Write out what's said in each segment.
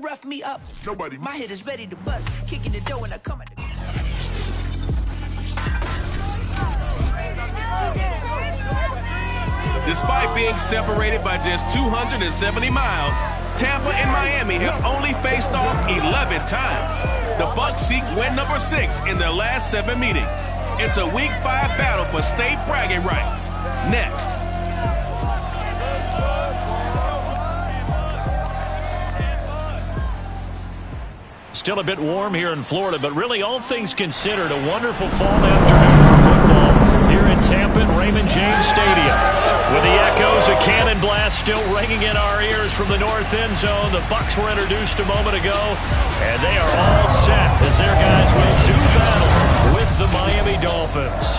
Rough me up. Nobody. My head is ready to bust. Kicking the door and I come at the... Despite being separated by just 270 miles, Tampa and Miami have only faced off 11 times. The Bucs seek win number 6 in their last 7 meetings. It's a Week 5 battle for state bragging rights. Next. Still a bit warm here in Florida, but really all things considered, a wonderful fall afternoon for football here in Tampa at Raymond James Stadium. With the echoes of cannon blast still ringing in our ears from the north end zone, the Bucs were introduced a moment ago, and they are all set as their guys will do battle with the Miami Dolphins.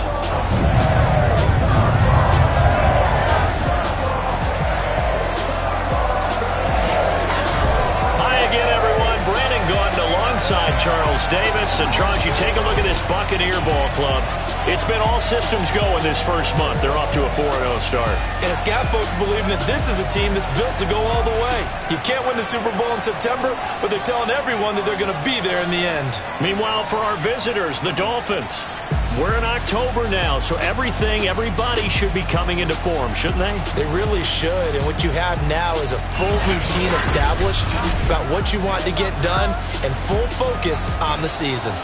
Alongside Charles Davis. And Charles, you take a look at this Buccaneer ball club. It's been all systems go in this first month. They're off to a 4-0 start. And it's got folks believing that this is a team that's built to go all the way. You can't win the Super Bowl in September, but they're telling everyone that they're going to be there in the end. Meanwhile, for our visitors, the Dolphins, we're in October now, so everybody should be coming into form, shouldn't they? They really should, and what you have now is a full routine established about what you want to get done and full focus on the season.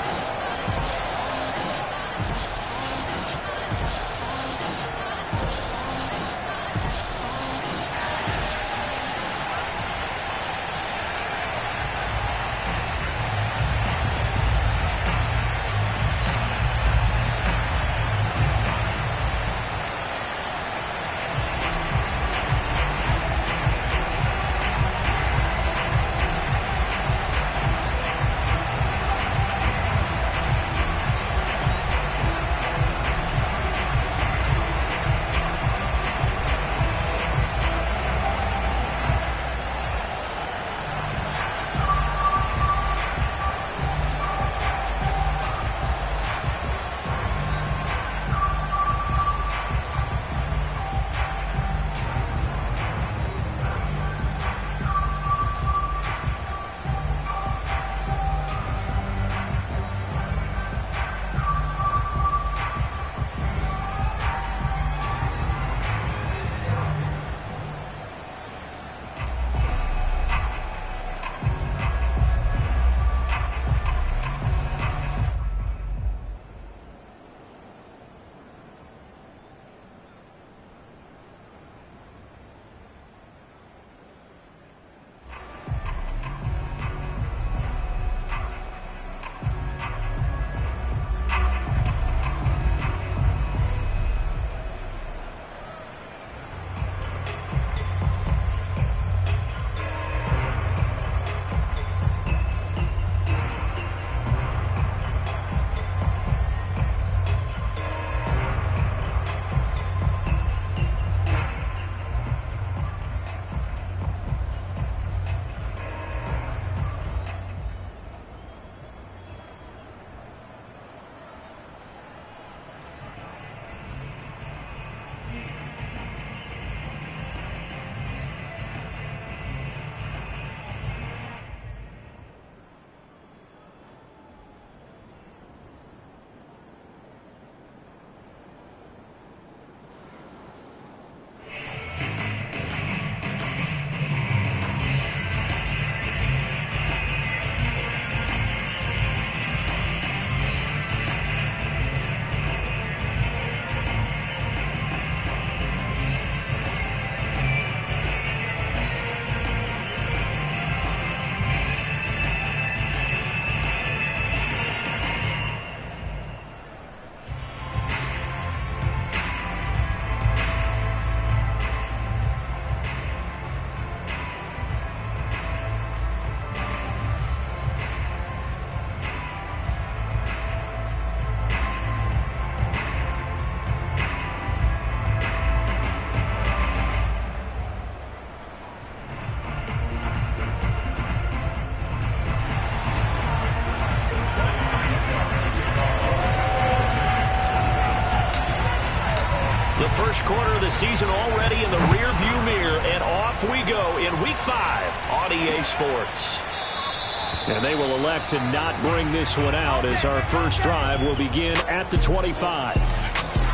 First quarter of the season already in the rearview mirror, and off we go in Week 5 on EA Sports. And they will elect to not bring this one out as our first drive will begin at the 25.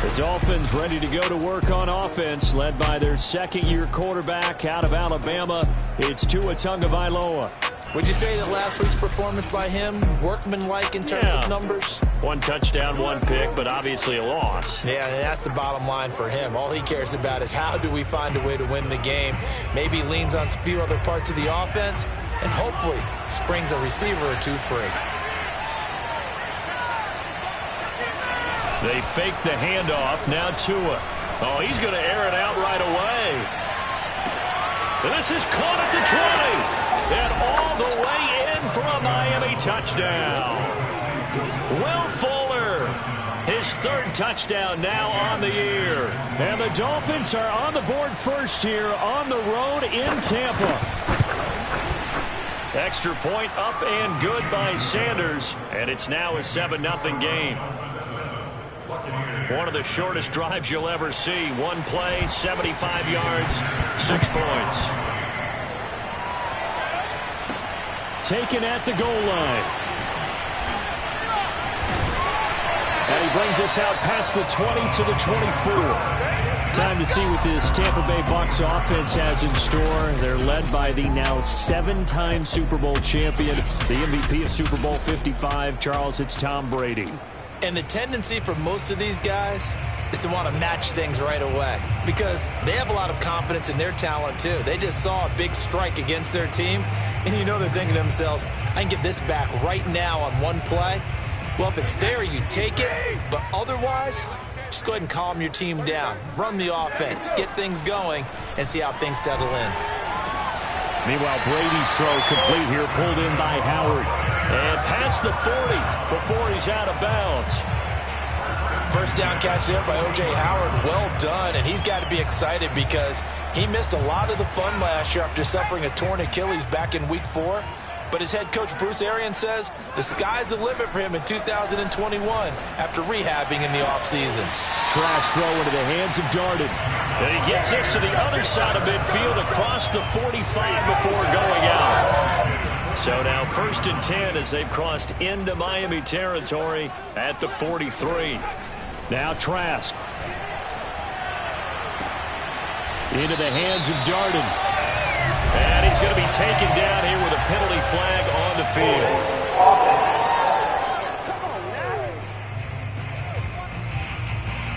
The Dolphins ready to go to work on offense, led by their second-year quarterback out of Alabama. It's Tua Tagovailoa. Would you say that last week's performance by him, workmanlike in terms of numbers? 1 touchdown, 1 pick, but obviously a loss. Yeah, and that's the bottom line for him. All he cares about is how do we find a way to win the game. Maybe leans on a few other parts of the offense, and hopefully springs a receiver or two free. They fake the handoff. Now Tua. Oh, he's going to air it out right away. This is caught at the 20. And all the way in for a Miami touchdown. Will Fuller, his 3rd touchdown now on the year. And the Dolphins are on the board first here on the road in Tampa. Extra point up and good by Sanders. And it's now a 7-0 game. One of the shortest drives you'll ever see. 1 play, 75 yards, 6 points. Taken at the goal line. And he brings us out past the 20 to the 24. Time to see what this Tampa Bay Bucs offense has in store. They're led by the now 7-time Super Bowl champion, the MVP of Super Bowl 55. Charles, it's Tom Brady. And the tendency for most of these guys is to want to match things right away because they have a lot of confidence in their talent too. They just saw a big strike against their team, and you know they're thinking to themselves, I can get this back right now on 1 play. Well, if it's there, you take it, but otherwise, just go ahead and calm your team down. Run the offense, get things going, and see how things settle in. Meanwhile, Brady's throw complete here, pulled in by Howard. And past the 40 before he's out of bounds. First down catch there by O.J. Howard. Well done, and he's got to be excited because he missed a lot of the fun last year after suffering a torn Achilles back in Week 4. But his head coach, Bruce Arians, says the sky's the limit for him in 2021 after rehabbing in the offseason. Trash throw into the hands of Darden. And he gets this to the other side of midfield across the 45 before going out. So now 1st and 10 as they've crossed into Miami territory at the 43. Now Trask. Into the hands of Darden. And he's going to be taken down here with a penalty flag on the field.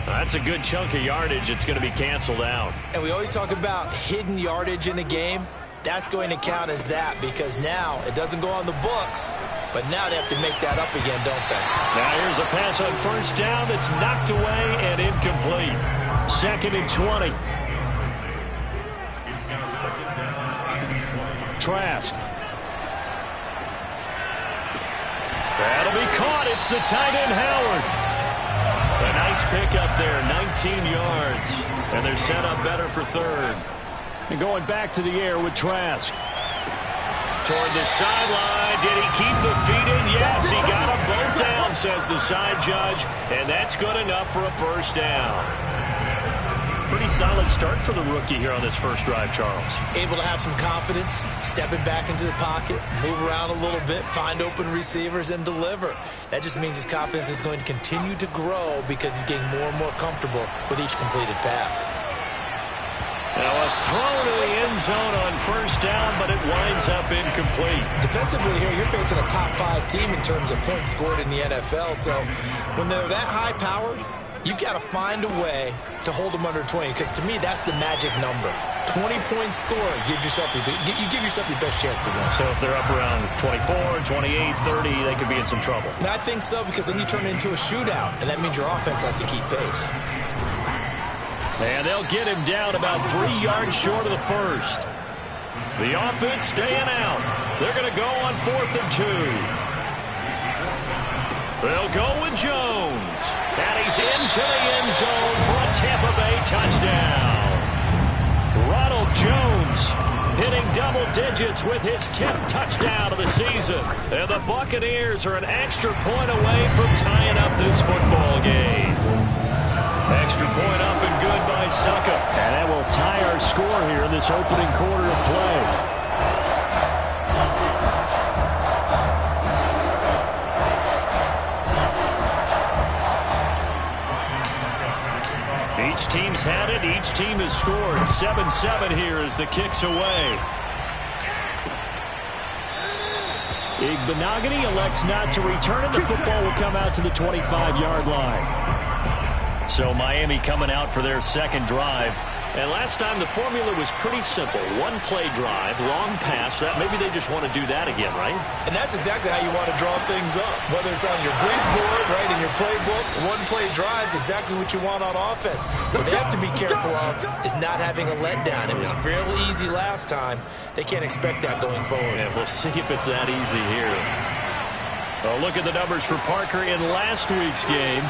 That's a good chunk of yardage. It's going to be canceled out. And we always talk about hidden yardage in a game. That's going to count as that because now it doesn't go on the books, but now they have to make that up again, don't they? Now here's a pass on 1st down that's knocked away and incomplete. 2nd and 20. Trask. That'll be caught. It's the tight end, Howard. A nice pickup there, 19 yards. And they're set up better for 3rd. And going back to the air with Trask. Toward the sideline. Did he keep the feet in? Yes, he got them both down, says the side judge. And that's good enough for a 1st down. Pretty solid start for the rookie here on this first drive, Charles. Able to have some confidence, stepping back into the pocket, move around a little bit, find open receivers, and deliver. That just means his confidence is going to continue to grow because he's getting more and more comfortable with each completed pass. Now a throw to the end zone on 1st down, but it winds up incomplete. Defensively here, you're facing a top 5 team in terms of points scored in the NFL. So when they're that high-powered, you've got to find a way to hold them under 20, because to me, that's the magic number. 20-point score gives yourself you give yourself your best chance to win. So if they're up around 24, 28, 30, they could be in some trouble. And I think so, because then you turn it into a shootout, and that means your offense has to keep pace. And they'll get him down about 3 yards short of the 1st. The offense staying out. They're going to go on 4th and 2. They'll go with Jones. And he's into the end zone for a Tampa Bay touchdown. Ronald Jones hitting double digits with his 10th touchdown of the season. And the Buccaneers are an extra point away from tying up this football game. Extra point up and good by Succa. And that will tie our score here in this opening quarter of play. had it. Each team has scored 7-7 here as the kick's away. Igbenogany elects not to return it. The football will come out to the 25-yard line. So Miami coming out for their second drive. And last time the formula was pretty simple. One-play drive, long pass. Maybe they just want to do that again, right? And that's exactly how you want to draw things up. Whether it's on your grease board, right, in your playbook, one-play drives, exactly what you want on offense. What they have to be careful of is not having a letdown. It was fairly easy last time. They can't expect that going forward. Yeah, we'll see if it's that easy here. Well, look at the numbers for Parker in last week's game.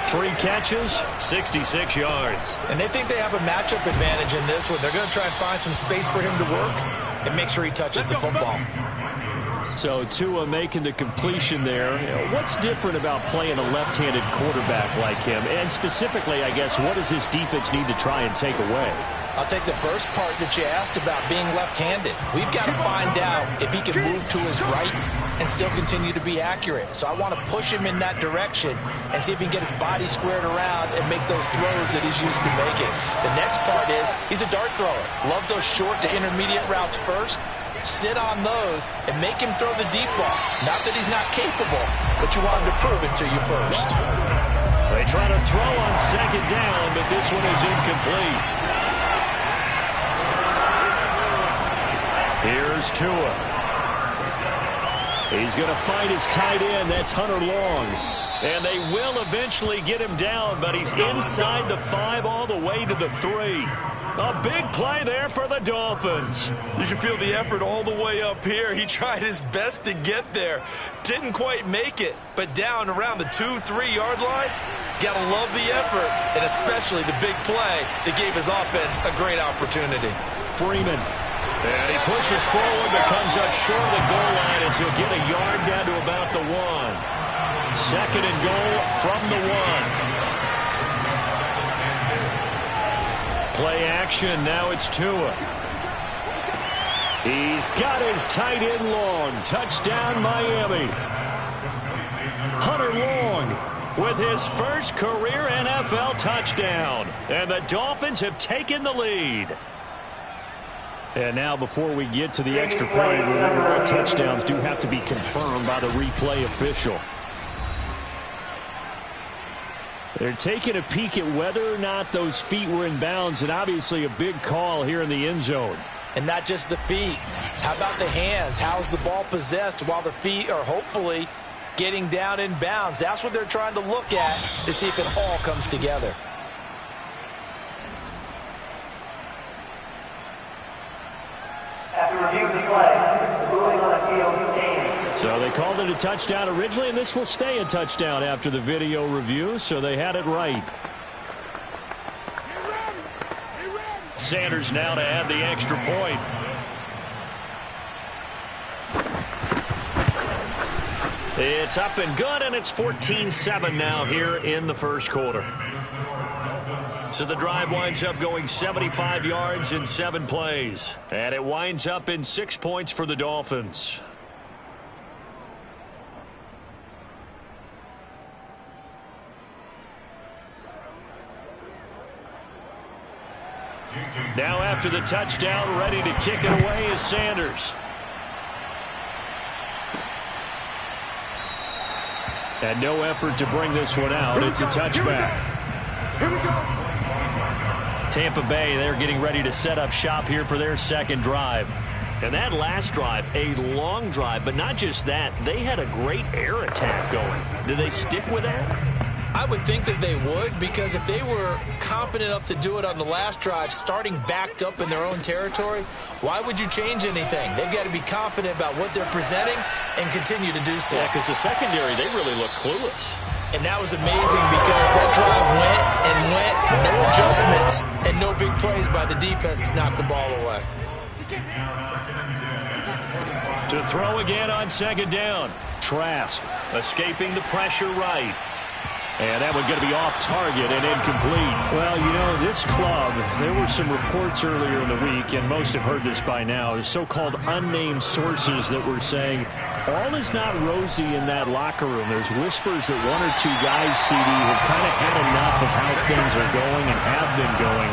3 catches, 66 yards. And they think they have a matchup advantage in this one. They're going to try and find some space for him to work and make sure he touches the football. So Tua making the completion there. What's different about playing a left-handed quarterback like him? And specifically, I guess, what does this defense need to try and take away? I'll take the first part that you asked about being left-handed. We've got to find out if he can move to his right and still continue to be accurate. So I want to push him in that direction and see if he can get his body squared around and make those throws that he's used to making. The next part is he's a dart thrower. Loves those short to intermediate routes first. Sit on those and make him throw the deep ball. Not that he's not capable, but you want him to prove it to you first. They try to throw on second down, but this one is incomplete. Here's Tua. He's going to find his tight end. That's Hunter Long. And they will eventually get him down, but he's inside the 5 all the way to the 3. A big play there for the Dolphins. You can feel the effort all the way up here. He tried his best to get there. Didn't quite make it, but down around the 2-3 yard line, gotta love the effort, and especially the big play that gave his offense a great opportunity. Freeman. And he pushes forward, but comes up short of the goal line as he'll get a yard down to about the 1. Second and goal from the 1. Play action, now it's Tua. He's got his tight end Long. Touchdown, Miami. Hunter Long with his first career NFL touchdown. And the Dolphins have taken the lead. And now before we get to the extra point, remember all touchdowns do have to be confirmed by the replay official. They're taking a peek at whether or not those feet were in bounds, and obviously a big call here in the end zone. And not just the feet. How about the hands? How's the ball possessed while the feet are hopefully getting down in bounds? That's what they're trying to look at to see if it all comes together. After review of the play, the ruling on the field stands. So they called it a touchdown originally, and this will stay a touchdown after the video review, so they had it right. Sanders now to add the extra point. It's up and good, and it's 14-7 now here in the first quarter. So the drive winds up going 75 yards in 7 plays. And it winds up in 6 points for the Dolphins. Now after the touchdown, ready to kick it away is Sanders. And no effort to bring this one out. It's a touchback. Here we go. Tampa Bay, they're getting ready to set up shop here for their second drive. And that last drive, a long drive, but not just that. They had a great air attack going. Do they stick with that? I would think that they would, because if they were confident enough to do it on the last drive, starting backed up in their own territory, why would you change anything? They've got to be confident about what they're presenting and continue to do so. Yeah, because the secondary, they really look clueless. And that was amazing because that drive went, no adjustments, and no big plays by the defense to knock the ball away. To throw again on second down. Trask escaping the pressure right. And that one going to be off target and incomplete. Well, you know, this club, there were some reports earlier in the week, and most have heard this by now, the so-called unnamed sources that were saying all is not rosy in that locker room. There's whispers that one or two guys, CD, have kind of had enough of how things are going and have been going.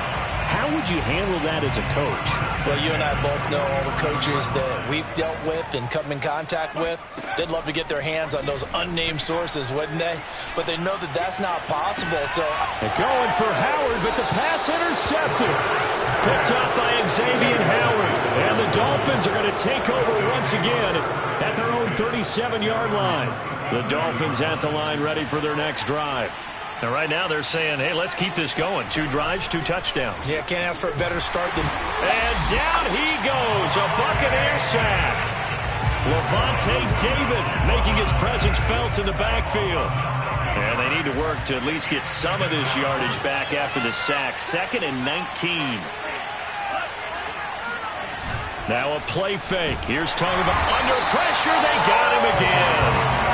How would you handle that as a coach? Well, you and I both know all the coaches that we've dealt with and come in contact with. They'd love to get their hands on those unnamed sources, wouldn't they? But they know that that's not possible, so... They're going for Howard, but the pass intercepted. Picked up by Xavier Howard. And the Dolphins are going to take over once again at their own 37-yard line. The Dolphins at the line ready for their next drive. And right now they're saying, hey, let's keep this going. 2 drives, 2 touchdowns. Yeah, can't ask for a better start than... And down he goes, a Buccaneer sack. Levante David making his presence felt in the backfield. And they need to work to at least get some of this yardage back after the sack. 2nd and 19. Now a play fake. Here's Tonga under pressure. They got him again.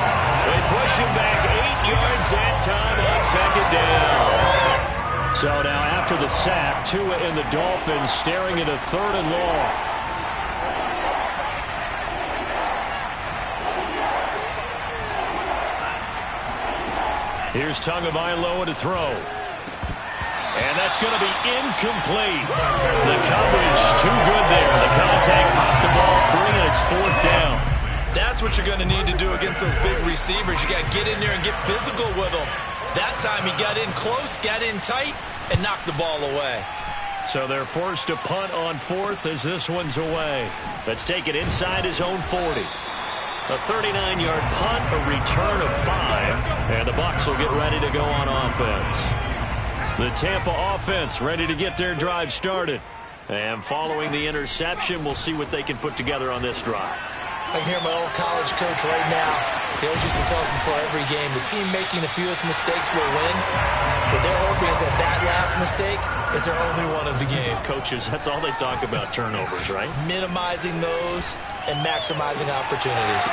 They push him back 8 yards that time on 2nd down. So now after the sack, Tua and the Dolphins staring at a 3rd and long. Here's Tagovailoa to throw. And that's going to be incomplete. The coverage too good there. The contact popped the ball free, and it's 4th down. That's what you're going to need to do against those big receivers. You got to get in there and get physical with them. That time he got in close, got in tight, and knocked the ball away. So they're forced to punt on 4th as this one's away. Let's take it inside his own 40. A 39-yard punt, a return of 5, and the Bucs will get ready to go on offense. The Tampa offense ready to get their drive started. And following the interception, we'll see what they can put together on this drive. I can hear my old college coach right now. He always used to tell us before every game, the team making the fewest mistakes will win. What they're hoping is that that last mistake is their only one of the game. Coaches, that's all they talk about, turnovers, right? Minimizing those and maximizing opportunities.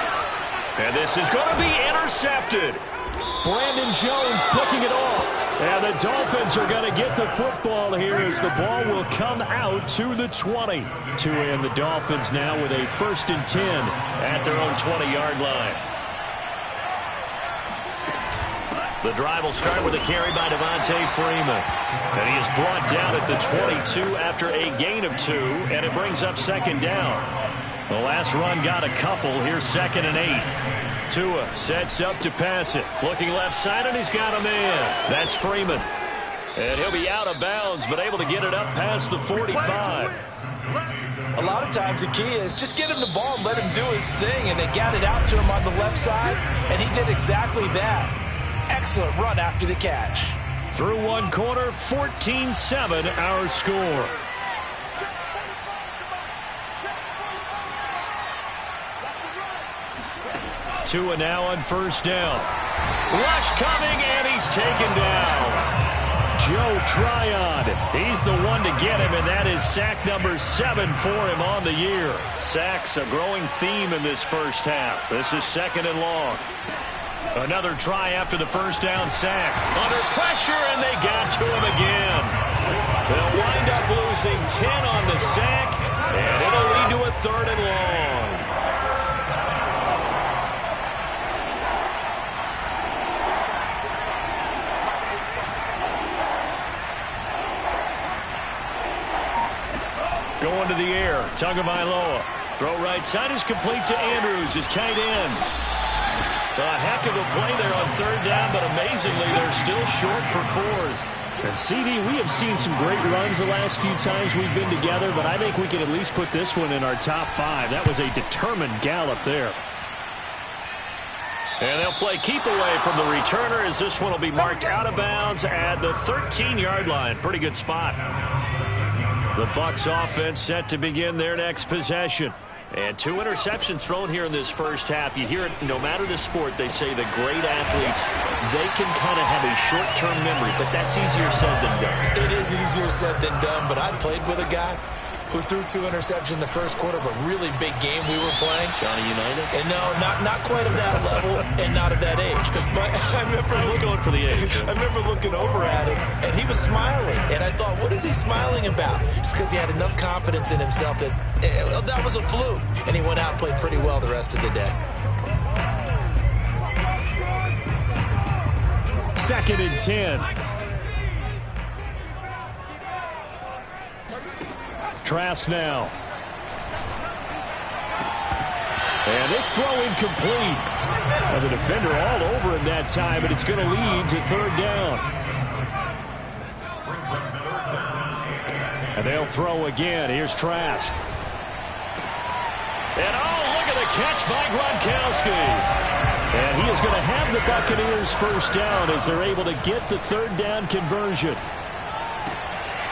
And this is going to be intercepted. Brandon Jones picking it off. And the Dolphins are going to get the football here as the ball will come out to the 20. Tua and the Dolphins now with a 1st and 10 at their own 20-yard line. The drive will start with a carry by Devontae Freeman. And he is brought down at the 22 after a gain of 2, and it brings up 2nd down. The last run got a couple. Here's 2nd and 8. Tua sets up to pass it. Looking left side, and he's got a man. That's Freeman. And he'll be out of bounds, but able to get it up past the 45. A lot of times the key is just get him the ball and let him do his thing, and they got it out to him on the left side, and he did exactly that. Excellent run after the catch. Through one quarter, 14-7 our score. Tua now on 1st down. Rush coming, and he's taken down. Joe Tryon, he's the one to get him, and that is sack number 7 for him on the year. Sacks a growing theme in this first half. This is 2nd and long. Another try after the 1st down sack. Under pressure, and they got to him again. They'll wind up losing 10 on the sack, and it'll lead to a 3rd and long. Going to the air, Tagovailoa. Throw right side is complete to Andrews, his tight end. A heck of a play there on 3rd down, but amazingly, they're still short for 4th. And CD, we have seen some great runs the last few times we've been together, but I think we can at least put this one in our top 5. That was a determined gallop there. And they'll play keep away from the returner as this one will be marked out of bounds at the 13-yard line. Pretty good spot. The Bucs offense set to begin their next possession. And 2 interceptions thrown here in this first half. You hear it, no matter the sport, they say the great athletes, they can kind of have a short-term memory, but that's easier said than done. It is easier said than done, but I played with a guy who threw 2 interceptions in the first quarter of a really big game we were playing. Johnny Unitas? And no, not quite of that level and not of that age. But I remember going for the age. I remember looking over at him, and he was smiling. And I thought, what is he smiling about? It's because he had enough confidence in himself that that was a fluke. And he went out and played pretty well the rest of the day. Second and 10. Trask now. And this throw incomplete. And the defender all over him that time, but it's going to lead to third down. And they'll throw again. Here's Trask. And oh, look at the catch by Gronkowski. And he is going to have the Buccaneers first down as they're able to get the third down conversion.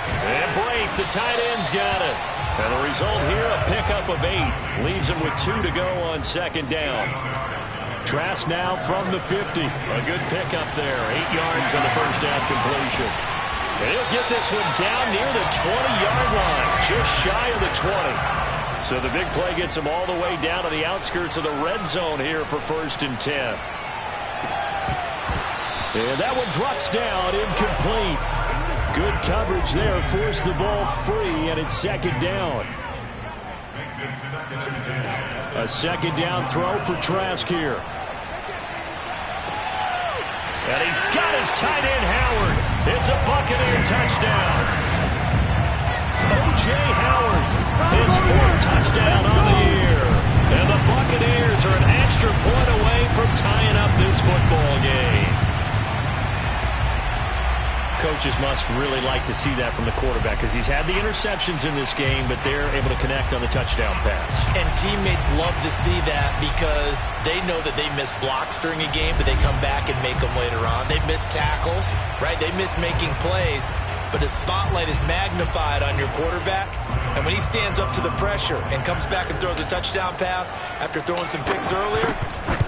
And break, the tight end's got it. And the result here, a pickup of 8. Leaves him with 2 to go on second down. Trask now from the 50. A good pickup there. 8 yards on the first down completion. And he'll get this one down near the 20-yard line, just shy of the 20. So the big play gets him all the way down to the outskirts of the red zone here for first and 10. And that one drops down, incomplete. Good coverage there, forced the ball free, and it's second down. A second down throw for Trask here. And he's got his tight end, Howard. It's a Buccaneer touchdown. O.J. Howard, his 4th touchdown on the year. And the Buccaneers are an extra point away from tying up this football game. Coaches must really like to see that from the quarterback because he's had the interceptions in this game, but they're able to connect on the touchdown pass. And teammates love to see that because they know that they miss blocks during a game, but they come back and make them later on. They miss tackles, right? They miss making plays, but the spotlight is magnified on your quarterback. And when he stands up to the pressure and comes back and throws a touchdown pass after throwing some picks earlier,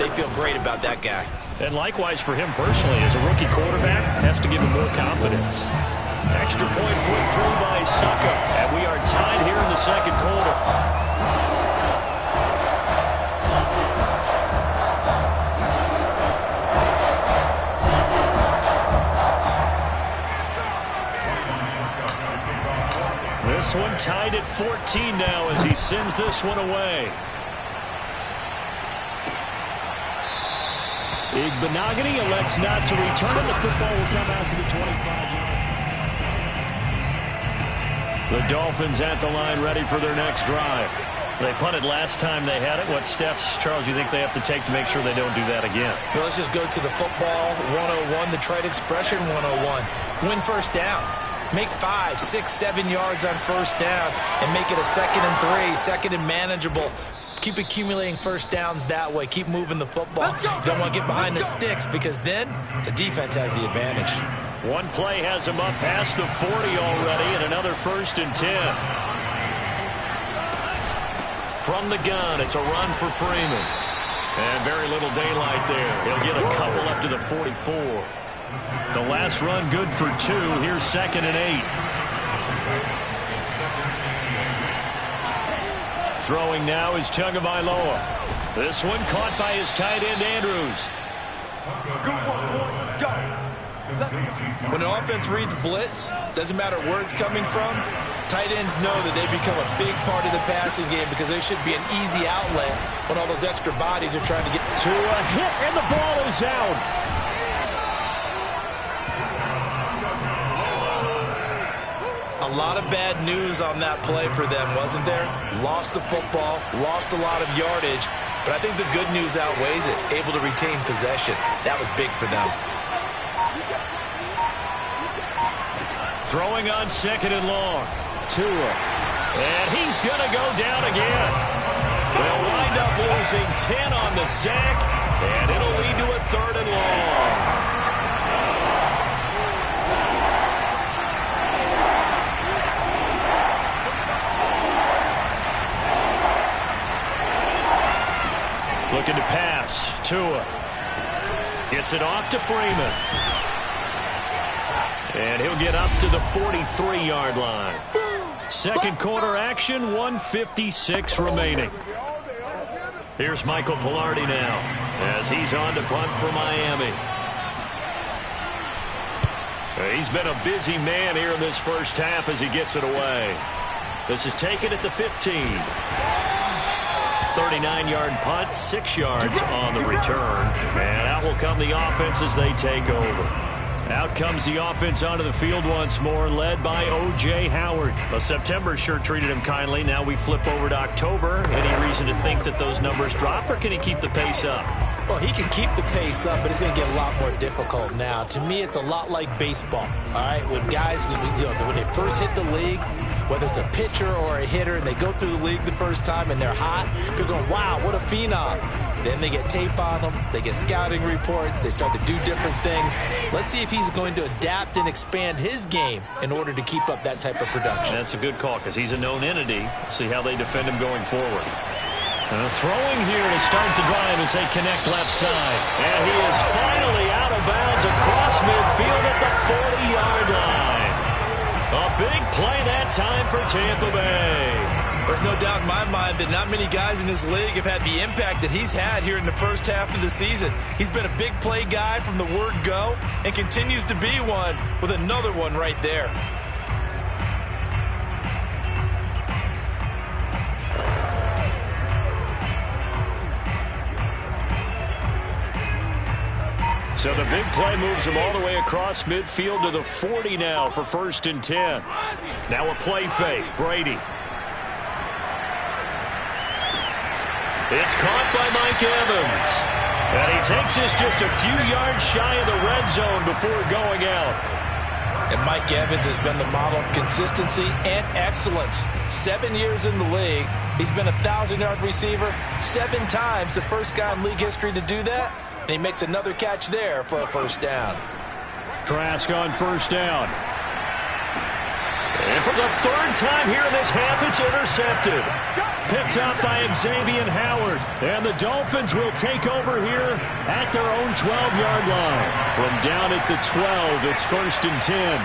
they feel great about that guy. And likewise for him personally, as a rookie quarterback, has to give him more confidence. Extra point put through by Succa, and we are tied here in the second quarter. This one tied at 14 now as he sends this one away. Igbenogany elects not to return it. The football will come out to the 25-yard. The Dolphins at the line ready for their next drive. They punted last time they had it. What steps, Charles, do you think they have to take to make sure they don't do that again? Well, let's just go to the football 101, the trite expression 101. Win first down. Make 5, 6, 7 yards on first down and make it a 2nd and 3, second and manageable. Keep accumulating first downs that way. Keep moving the football. You don't want to get behind the sticks because then the defense has the advantage. One play has him up past the 40 already and another first and 10. From the gun, it's a run for Freeman. And very little daylight there. He'll get a couple up to the 44. The last run good for 2. Here's 2nd and 8. Throwing now is Tagovailoa. This one caught by his tight end, Andrews. When an offense reads blitz, doesn't matter where it's coming from, tight ends know that they become a big part of the passing game because they should be an easy outlet when all those extra bodies are trying to get to a hit, and the ball is out. A lot of bad news on that play for them, wasn't there? Lost the football, lost a lot of yardage, but I think the good news outweighs it. Able to retain possession. That was big for them. Throwing on 2nd and long. Tua. And he's going to go down again. They'll wind up losing 10 on the sack, and it'll lead to a 3rd and long. Looking to pass. Tua gets it off to Freeman. And he'll get up to the 43-yard line. Second quarter action, 1:56 remaining. Here's Michael Palardy now as he's on to punt for Miami. He's been a busy man here in this first half as he gets it away. This is taken at the 15. 39-yard punt, 6 yards on the return. And out will come the offense as they take over. Out comes the offense onto the field once more, led by O.J. Howard. Well, September sure treated him kindly. Now we flip over to October. Any reason to think that those numbers drop, or can he keep the pace up? Well, he can keep the pace up, but it's going to get a lot more difficult now. To me, it's a lot like baseball, all right? When guys, when they first hit the league, whether it's a pitcher or a hitter, and they go through the league the first time and they're hot, people go, wow, what a phenom. Then they get tape on them, they get scouting reports, they start to do different things. Let's see if he's going to adapt and expand his game in order to keep up that type of production. That's a good call because he's a known entity. See how they defend him going forward. And a throwing here to start the drive as they connect left side. And he is finally out of bounds across midfield at the 40-yard line. A big play that time for Tampa Bay. There's no doubt in my mind that not many guys in this league have had the impact that he's had here in the first half of the season. He's been a big play guy from the word go and continues to be one with another one right there. So the big play moves him all the way across midfield to the 40 now for 1st and 10. Now a play fake. Brady. It's caught by Mike Evans. And he takes this just a few yards shy of the red zone before going out. And Mike Evans has been the model of consistency and excellence. 7 years in the league. He's been a 1,000-yard receiver 7 times, the first guy in league history to do that. And he makes another catch there for a first down. Trask on first down. And for the 3rd time here in this half, it's intercepted. Picked up by Xavier Howard. And the Dolphins will take over here at their own 12-yard line. From down at the 12, it's 1st and 10.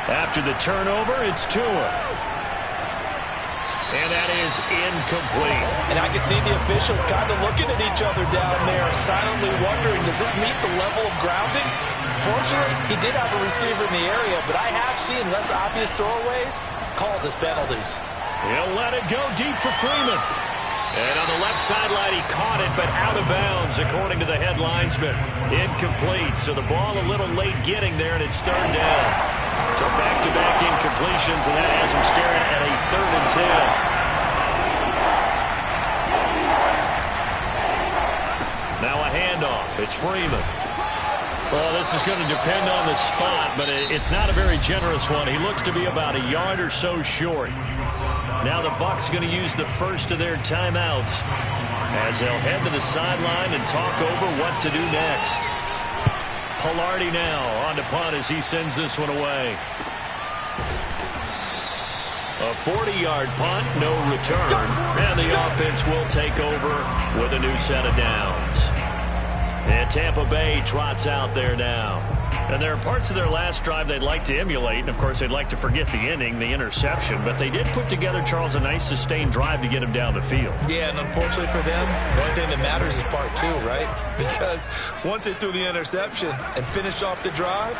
After the turnover, it's Tua. And that is incomplete. And I can see the officials kind of looking at each other down there, silently wondering, does this meet the level of grounding? Fortunately, he did have a receiver in the area, but I have seen less obvious throwaways called as penalties. He'll let it go deep for Freeman. And on the left sideline, he caught it, but out of bounds, according to the head linesman. Incomplete, so the ball a little late getting there, and it's 3rd down. So back-to-back incompletions, and that has him staring at a 3rd and 10. Now a handoff. It's Freeman. Well, this is going to depend on the spot, but it's not a very generous one. He looks to be about a yard or so short. Now the Bucs going to use the first of their timeouts as they'll head to the sideline and talk over what to do next. Palardy now on to punt as he sends this one away. A 40-yard punt, no return, and the offense will take over with a new set of downs. And Tampa Bay trots out there now. And there are parts of their last drive they'd like to emulate, and of course they'd like to forget the inning, the interception, but they did put together, Charles, a nice sustained drive to get him down the field. Yeah, and unfortunately for them, the only thing that matters is part 2, right? Because once they threw the interception and finished off the drive,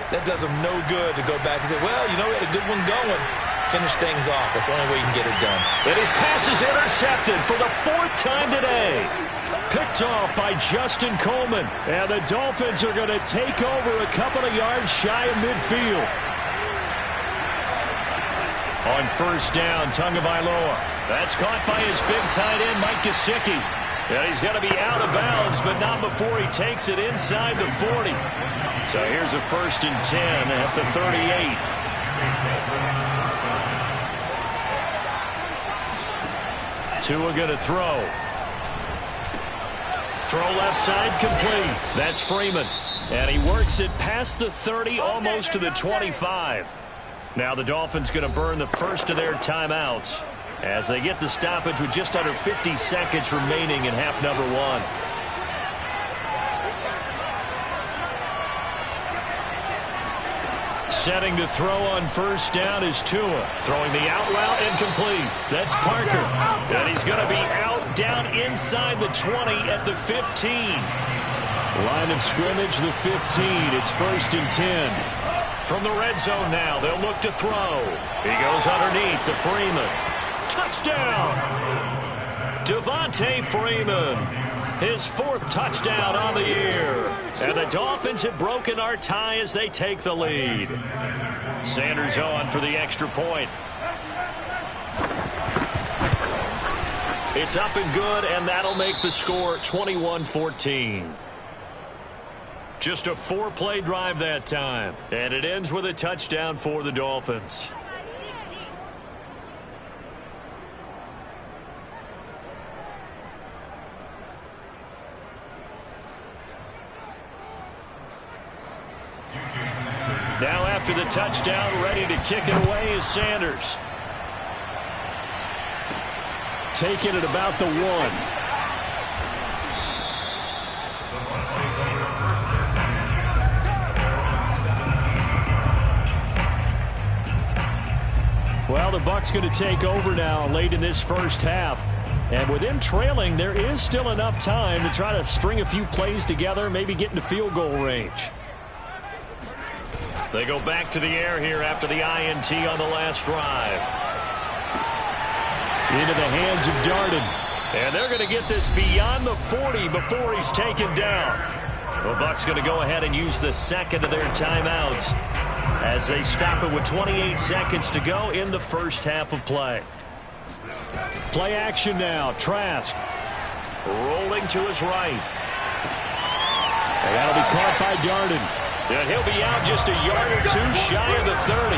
that does them no good to go back and say, well, you know, we had a good one going. Finish things off. That's the only way you can get it done. And his pass is intercepted for the 4th time today. Picked off by Justin Coleman. And the Dolphins are going to take over a couple of yards shy of midfield. On first down, Tagovailoa. That's caught by his big tight end, Mike Gesicki. And he's going to be out of bounds, but not before he takes it inside the 40. So here's a 1st and 10 at the 38. Tua going to throw. Throw left side complete. That's Freeman. And he works it past the 30, almost to the 25. Now the Dolphins going to burn the first of their timeouts as they get the stoppage with just under 50 seconds remaining in half number 1. Setting to throw on first down is Tua. Throwing the out route incomplete. That's Parker. And he's going to be out down inside the 20 at the 15. Line of scrimmage, the 15. It's 1st and 10. From the red zone now, they'll look to throw. He goes underneath to Freeman. Touchdown! Devontae Freeman, his 4th touchdown on the year. And the Dolphins have broken our tie as they take the lead. Sanders on for the extra point. It's up and good, and that'll make the score 21-14. Just a 4-play drive that time. And it ends with a touchdown for the Dolphins. Now after the touchdown, ready to kick it away is Sanders. Taking it about the 1. Well, the Bucs going to take over now late in this first half. And with them trailing, there is still enough time to try to string a few plays together, maybe get into field goal range. They go back to the air here after the INT on the last drive. Into the hands of Darden. And they're going to get this beyond the 40 before he's taken down. The Bucs going to go ahead and use the second of their timeouts as they stop it with 28 seconds to go in the first half of play. Play action now. Trask rolling to his right. And that'll be caught by Darden. And he'll be out just a yard or 2 shy of the 30.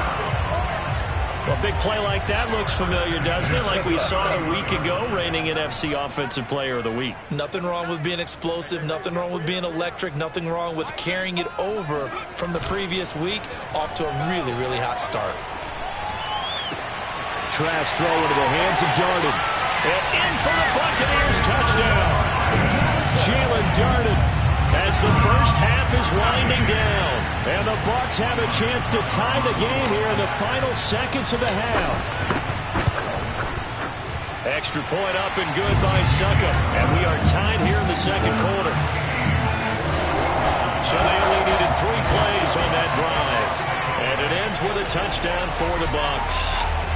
Well, a big play like that looks familiar, doesn't it? Like we saw a week ago, reigning NFC Offensive Player of the Week. Nothing wrong with being explosive. Nothing wrong with being electric. Nothing wrong with carrying it over from the previous week off to a really, really hot start. Trask throw into the hands of Darden. And in for the Buccaneers touchdown. Jalen Darden as the first half is winding down. And the Bucs have a chance to tie the game here in the final seconds of the half. Extra point up and good by Succop. And we are tied here in the second quarter. So they only needed 3 plays on that drive. And it ends with a touchdown for the Bucs.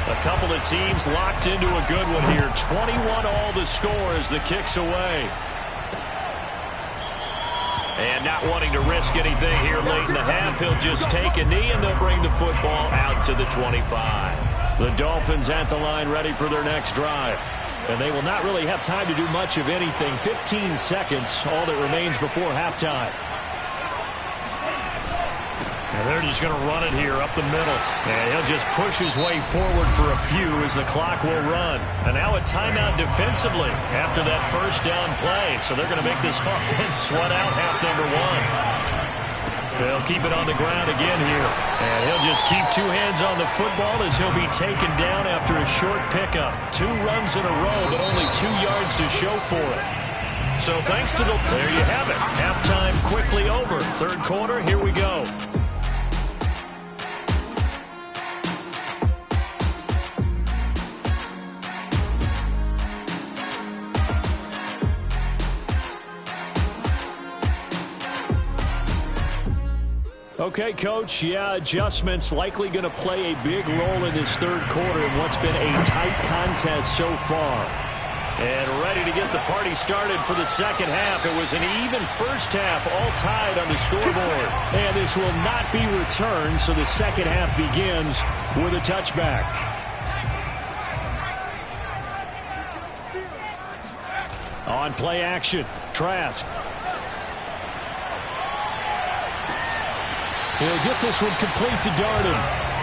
A couple of teams locked into a good one here. 21 all the score as the kick's away. And not wanting to risk anything here late in the half, he'll just take a knee and they'll bring the football out to the 25. The Dolphins at the line ready for their next drive. And they will not really have time to do much of anything. 15 seconds, all that remains before halftime. And they're just going to run it here up the middle. And he'll just push his way forward for a few as the clock will run. And now a timeout defensively after that first down play. So they're going to make this offense sweat out half number 1. They'll keep it on the ground again here. And he'll just keep 2 hands on the football as he'll be taken down after a short pickup. 2 runs in a row, but only 2 yards to show for it. So thanks to the... There you have it. Halftime quickly over. Third quarter, here we go. Okay, Coach, yeah, adjustments likely going to play a big role in this third quarter in what's been a tight contest so far. And ready to get the party started for the second half. It was an even first half, all tied on the scoreboard. And this will not be returned, so the second half begins with a touchback. On play action, Trask. He'll get this one complete to Darden.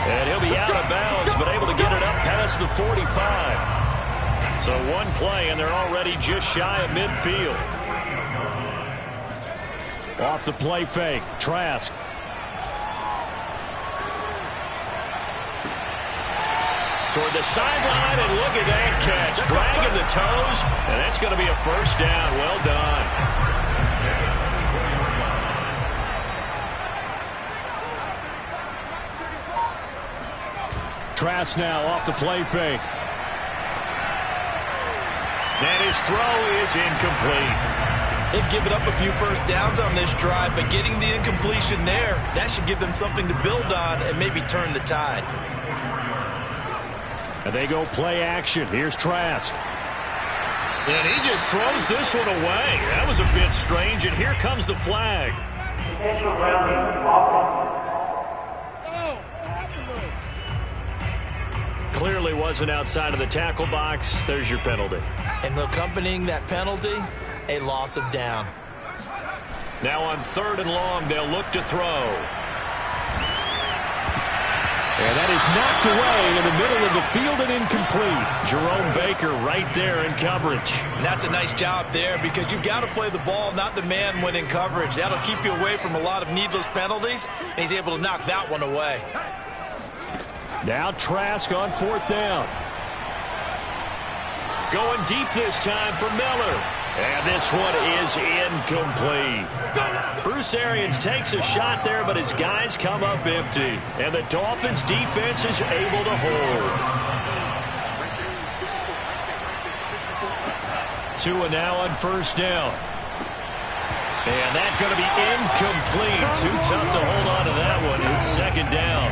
And he'll be out of bounds, but able to get it up past the 45. So 1 play, and they're already just shy of midfield. Off the play fake, Trask. Toward the sideline, and look at that catch. Dragging the toes, and that's going to be a first down. Well done. Trask now off the play fake. And his throw is incomplete. They've given up a few first downs on this drive, but getting the incompletion there, that should give them something to build on and maybe turn the tide. And they go play action. Here's Trask. And he just throws this one away. That was a bit strange, and here comes the flag. Intentional grounding, offense. Clearly wasn't outside of the tackle box. There's your penalty. And accompanying that penalty, a loss of down. Now on 3rd and long, they'll look to throw. And that is knocked away in the middle of the field and incomplete. Jerome Baker right there in coverage. And that's a nice job there because you've got to play the ball, not the man when in coverage. That'll keep you away from a lot of needless penalties, and he's able to knock that one away. Now Trask on 4th down. Going deep this time for Miller. And this one is incomplete. Bruce Arians takes a shot there, but his guys come up empty. And the Dolphins' defense is able to hold. Tua now on 1st down. And that's going to be incomplete. Too tough to hold on to that one. It's 2nd down.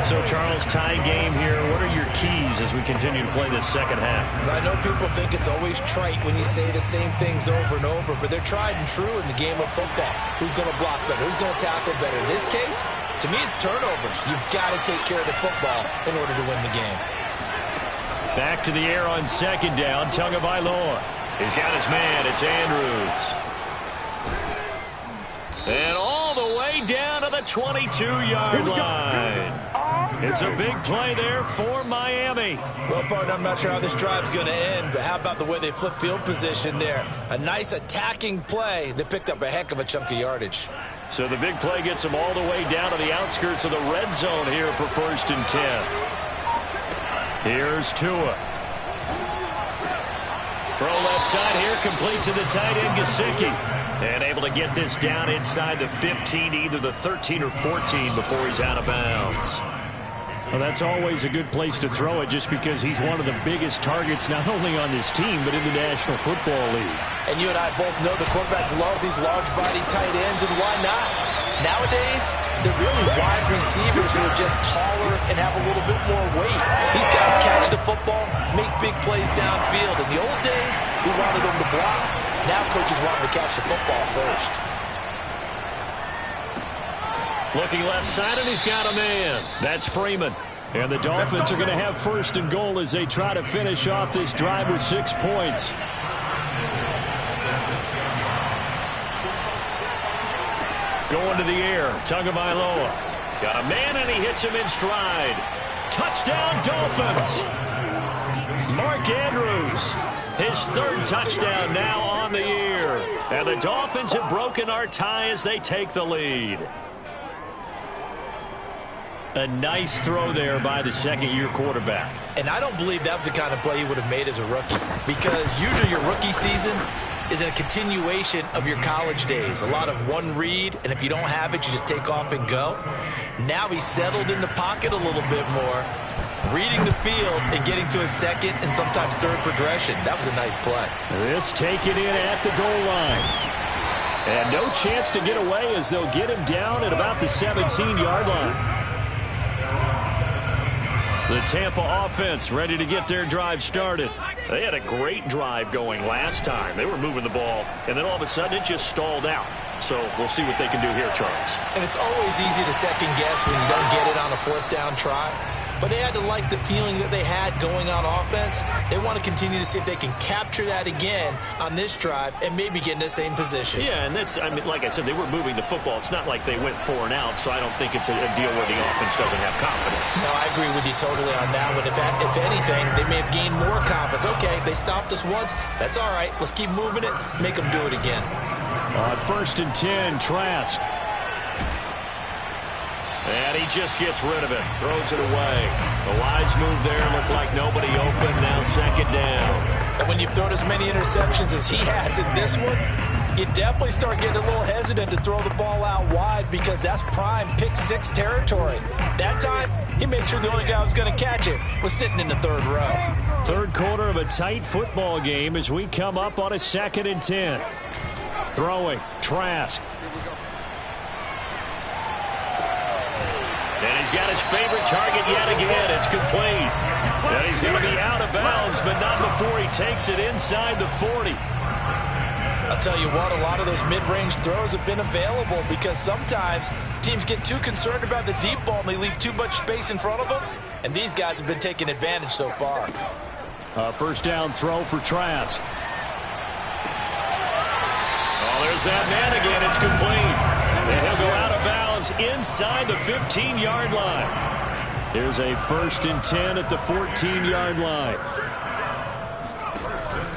So, Charles, tie game here. What are your keys as we continue to play this second half? I know people think it's always trite when you say the same things over and over, but they're tried and true in the game of football. Who's going to block better? Who's going to tackle better? In this case, to me, it's turnovers. You've got to take care of the football in order to win the game. Back to the air on 2nd down. Tagovailoa. He's got his man. It's Andrews. And all the way down to the 22-yard line. It's a big play there for Miami. Well, partner, I'm not sure how this drive's going to end, but how about the way they flip field position there? A nice attacking play that picked up a heck of a chunk of yardage. So the big play gets them all the way down to the outskirts of the red zone here for 1st and 10. Here's Tua. Throw left side here, complete to the tight end, Gesicki. And able to get this down inside the 15, either the 13 or 14 before he's out of bounds. Well, that's always a good place to throw it just because he's one of the biggest targets not only on this team but in the National Football League. And you and I both know the quarterbacks love these large-body tight ends, and why not? Nowadays, they're really wide receivers who are just taller and have a little bit more weight. These guys catch the football, make big plays downfield. In the old days, we wanted them to block. Now coaches want them to catch the football first. Looking left side, and he's got a man. That's Freeman. And the Dolphins are going to have 1st and goal as they try to finish off this drive with 6 points. Going to the air, Tagovailoa. Got a man, and he hits him in stride. Touchdown, Dolphins. Mark Andrews, his 3rd touchdown now on the year. And the Dolphins have broken our tie as they take the lead. A nice throw there by the 2nd-year quarterback. And I don't believe that was the kind of play he would have made as a rookie, because usually your rookie season is a continuation of your college days. A lot of one read, and if you don't have it, you just take off and go. Now he's settled in the pocket a little bit more, reading the field and getting to his 2nd and sometimes 3rd progression. That was a nice play. This taken in at the goal line. And no chance to get away as they'll get him down at about the 17-yard line. The Tampa offense ready to get their drive started. They had a great drive going last time. They were moving the ball, and then all of a sudden it just stalled out. So we'll see what they can do here, Charles. And it's always easy to second guess when you don't get it on a 4th down try. But they had to like the feeling that they had going on offense. They want to continue to see if they can capture that again on this drive and maybe get in the same position. Yeah, and that's, I mean, like I said, they were moving the football. It's not like they went 4 and out, so I don't think it's a deal where the offense doesn't have confidence. No, I agree with you totally on that one. If anything, they may have gained more confidence. Okay, they stopped us once. That's all right. Let's keep moving it. Make them do it again. On 1st and 10, Trask. And he just gets rid of it. Throws it away. The wise move there. Looked like nobody open. Now 2nd down. And when you've thrown as many interceptions as he has in this one, you definitely start getting a little hesitant to throw the ball out wide because that's prime pick 6 territory. That time, he made sure the only guy who was going to catch it was sitting in the 3rd row. 3rd quarter of a tight football game as we come up on a 2nd and 10. Throwing, Trask. And he's got his favorite target yet again. It's complete. And he's going to be out of bounds, but not before he takes it inside the 40. I'll tell you what, a lot of those mid-range throws have been available because sometimes teams get too concerned about the deep ball and they leave too much space in front of them, and these guys have been taking advantage so far. First down throw for Trask. Oh, there's that man again. It's complete. And he'll go out of bounds inside the 15-yard line. Here's a 1st and 10 at the 14-yard line.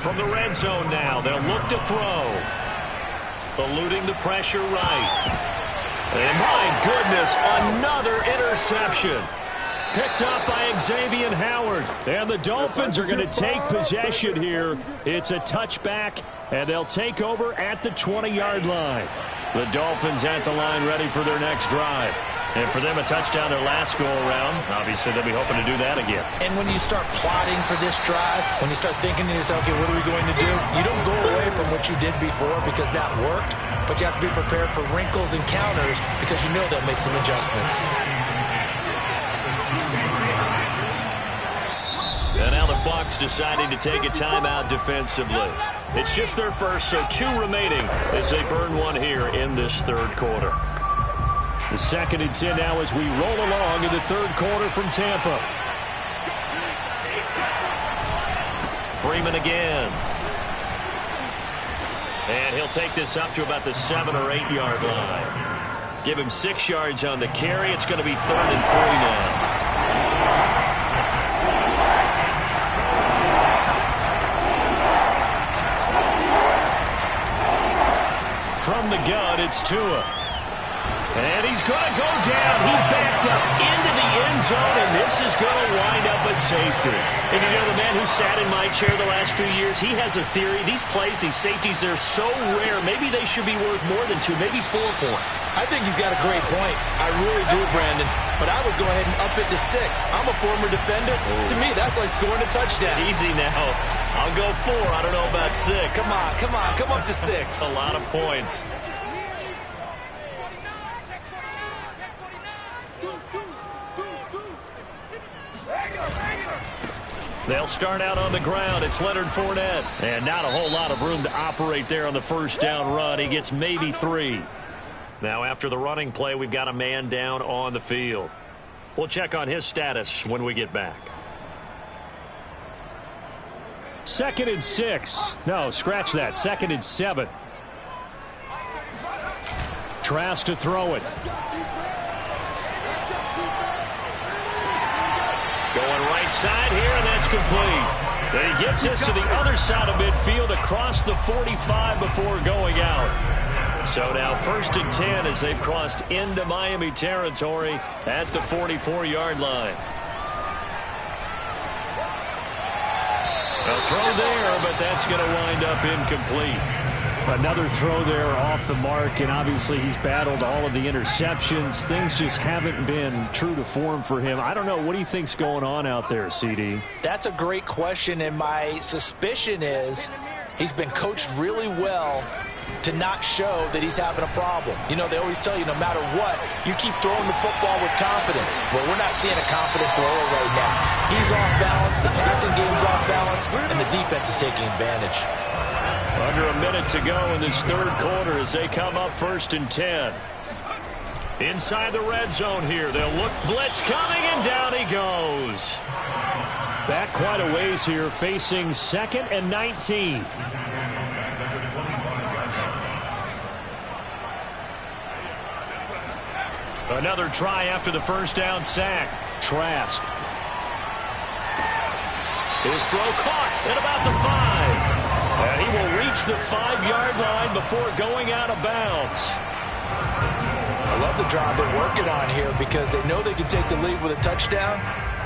From the red zone now, they'll look to throw. Eluding the pressure right. And my goodness, another interception. Picked up by Xavier Howard. And the Dolphins are going to take possession here. It's a touchback, and they'll take over at the 20-yard line. The Dolphins at the line ready for their next drive. And for them, a touchdown their last go-around. Obviously, they'll be hoping to do that again. And when you start plotting for this drive, when you start thinking to yourself, okay, what are we going to do? You don't go away from what you did before because that worked, but you have to be prepared for wrinkles and counters because you know they'll make some adjustments. And now the Bucs deciding to take a timeout defensively. It's just their first, so 2 remaining as they burn one here in this third quarter. The 2nd and 10 now as we roll along in the third quarter from Tampa. Freeman again. And he'll take this up to about the 7 or 8 yard line. Give him 6 yards on the carry. It's going to be 3rd and 3 now. From the gun, it's Tua. And he's going to go down. He backed up into the end zone, and this is going to wind up a safety. And you know, the man who sat in my chair the last few years, he has a theory. These plays, these safeties, they're so rare. Maybe they should be worth more than 2, maybe 4 points. I think he's got a great point. I really do, Brandon. But I would go ahead and up it to 6. I'm a former defender. To me, that's like scoring a touchdown. Easy now. I'll go 4. I don't know about 6. Come on. Come up to 6. A lot of points. They'll start out on the ground. It's Leonard Fournette. And not a whole lot of room to operate there on the first down run. He gets maybe 3. Now after the running play, we've got a man down on the field. We'll check on his status when we get back. 2nd and 6. No, scratch that. 2nd and 7. Trask to throw it. Going right side here, and that's complete. And he gets this to the other side of midfield across the 45 before going out. So now 1st and 10 as they've crossed into Miami territory at the 44-yard line. A throw there, but that's going to wind up incomplete. Another throw there off the mark, and obviously he's battled all of the interceptions. Things just haven't been true to form for him. I don't know. What do you think's going on out there, CD? That's a great question, and my suspicion is he's been coached really well to not show that he's having a problem. You know, they always tell you no matter what, you keep throwing the football with confidence. Well, we're not seeing a confident thrower right now. He's off balance, the passing game's off balance, and the defense is taking advantage. Under a minute to go in this third quarter as they come up 1st and 10. Inside the red zone here. They'll look, blitz coming, and down he goes. Back quite a ways here, facing 2nd and 19. Another try after the first down sack. Trask. His throw caught at about the 5. And he will reach the 5-yard line before going out of bounds. I love the drive they're working on here because they know they can take the lead with a touchdown.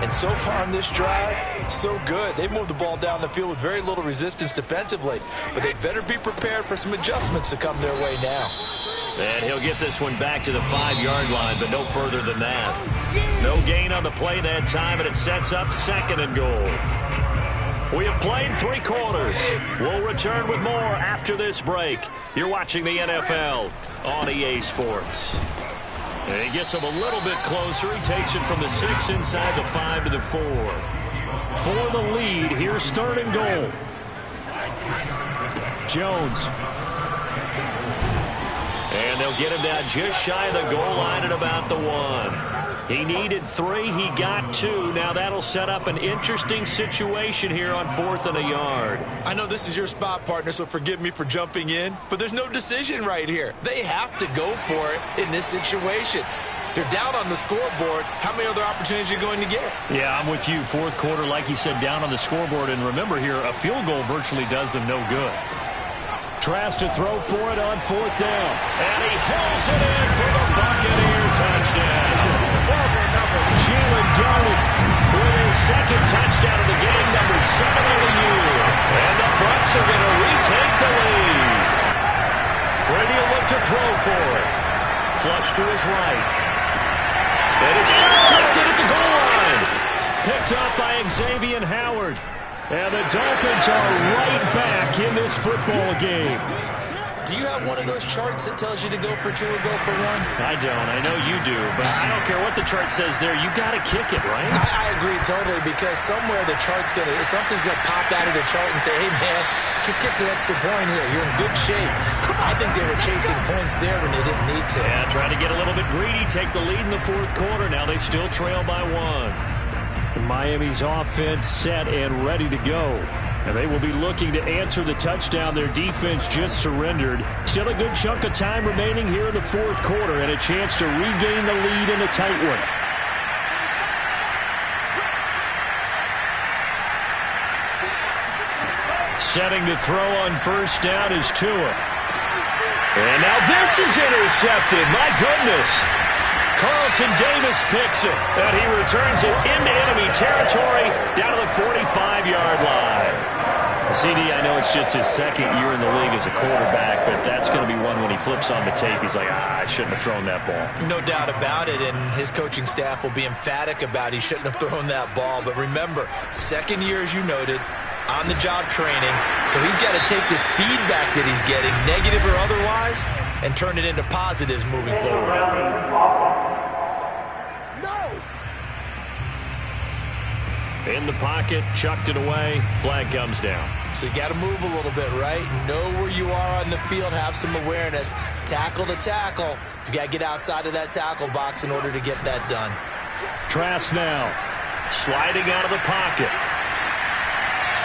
And so far on this drive, so good. They moved the ball down the field with very little resistance defensively. But they better be prepared for some adjustments to come their way now. And he'll get this one back to the 5-yard line, but no further than that. No gain on the play that time, and it sets up 2nd and goal. We have played 3 quarters. We'll return with more after this break. You're watching the NFL on EA Sports. And he gets him a little bit closer. He takes it from the 6 inside the 5 to the 4. For the lead, here's 3rd and goal. Jones. And they'll get him down just shy of the goal line at about the 1. He needed 3. He got 2. Now that'll set up an interesting situation here on 4th and a yard. I know this is your spot, partner, so forgive me for jumping in, but there's no decision right here. They have to go for it in this situation. They're down on the scoreboard. How many other opportunities are you going to get? Yeah, I'm with you. 4th quarter, like you said, down on the scoreboard. And remember here, a field goal virtually does them no good. Tries to throw for it on 4th down. And he hauls it in for the Buccaneer touchdown. Jalen Darden with his 2nd touchdown of the game, number 7 of the year. And the Bucs are going to retake the lead. Brady will look to throw for it. Flush to his right. And it's intercepted at the goal line. Picked up by Xavier Howard. And the Dolphins are right back in this football game. Do you have one of those charts that tells you to go for 2 or go for 1? I don't. I know you do. But I don't care what the chart says there. You got to kick it, right? I agree totally, because somewhere something's going to pop out of the chart and say, hey, man, just get the extra point here. You're in good shape. I think they were chasing points there when they didn't need to. Yeah, trying to get a little bit greedy, take the lead in the 4th quarter. Now they still trail by 1. Miami's offense set and ready to go. And they will be looking to answer the touchdown their defense just surrendered. Still a good chunk of time remaining here in the 4th quarter and a chance to regain the lead in a tight one. Setting to throw on 1st down is Tua. And now this is intercepted. My goodness. Carlton Davis picks it, and he returns it into enemy territory down to the 45-yard line. CD, I know it's just his 2nd year in the league as a quarterback, but that's going to be one when he flips on the tape. He's like, I shouldn't have thrown that ball. No doubt about it, and his coaching staff will be emphatic about he shouldn't have thrown that ball. But remember, 2nd year, as you noted, on-the-job training, so he's got to take this feedback that he's getting, negative or otherwise, and turn it into positives moving forward. In the pocket, chucked it away, flag comes down. So you got to move a little bit, right? Know where you are on the field, have some awareness. Tackle to tackle. You got to get outside of that tackle box in order to get that done. Trask now, sliding out of the pocket.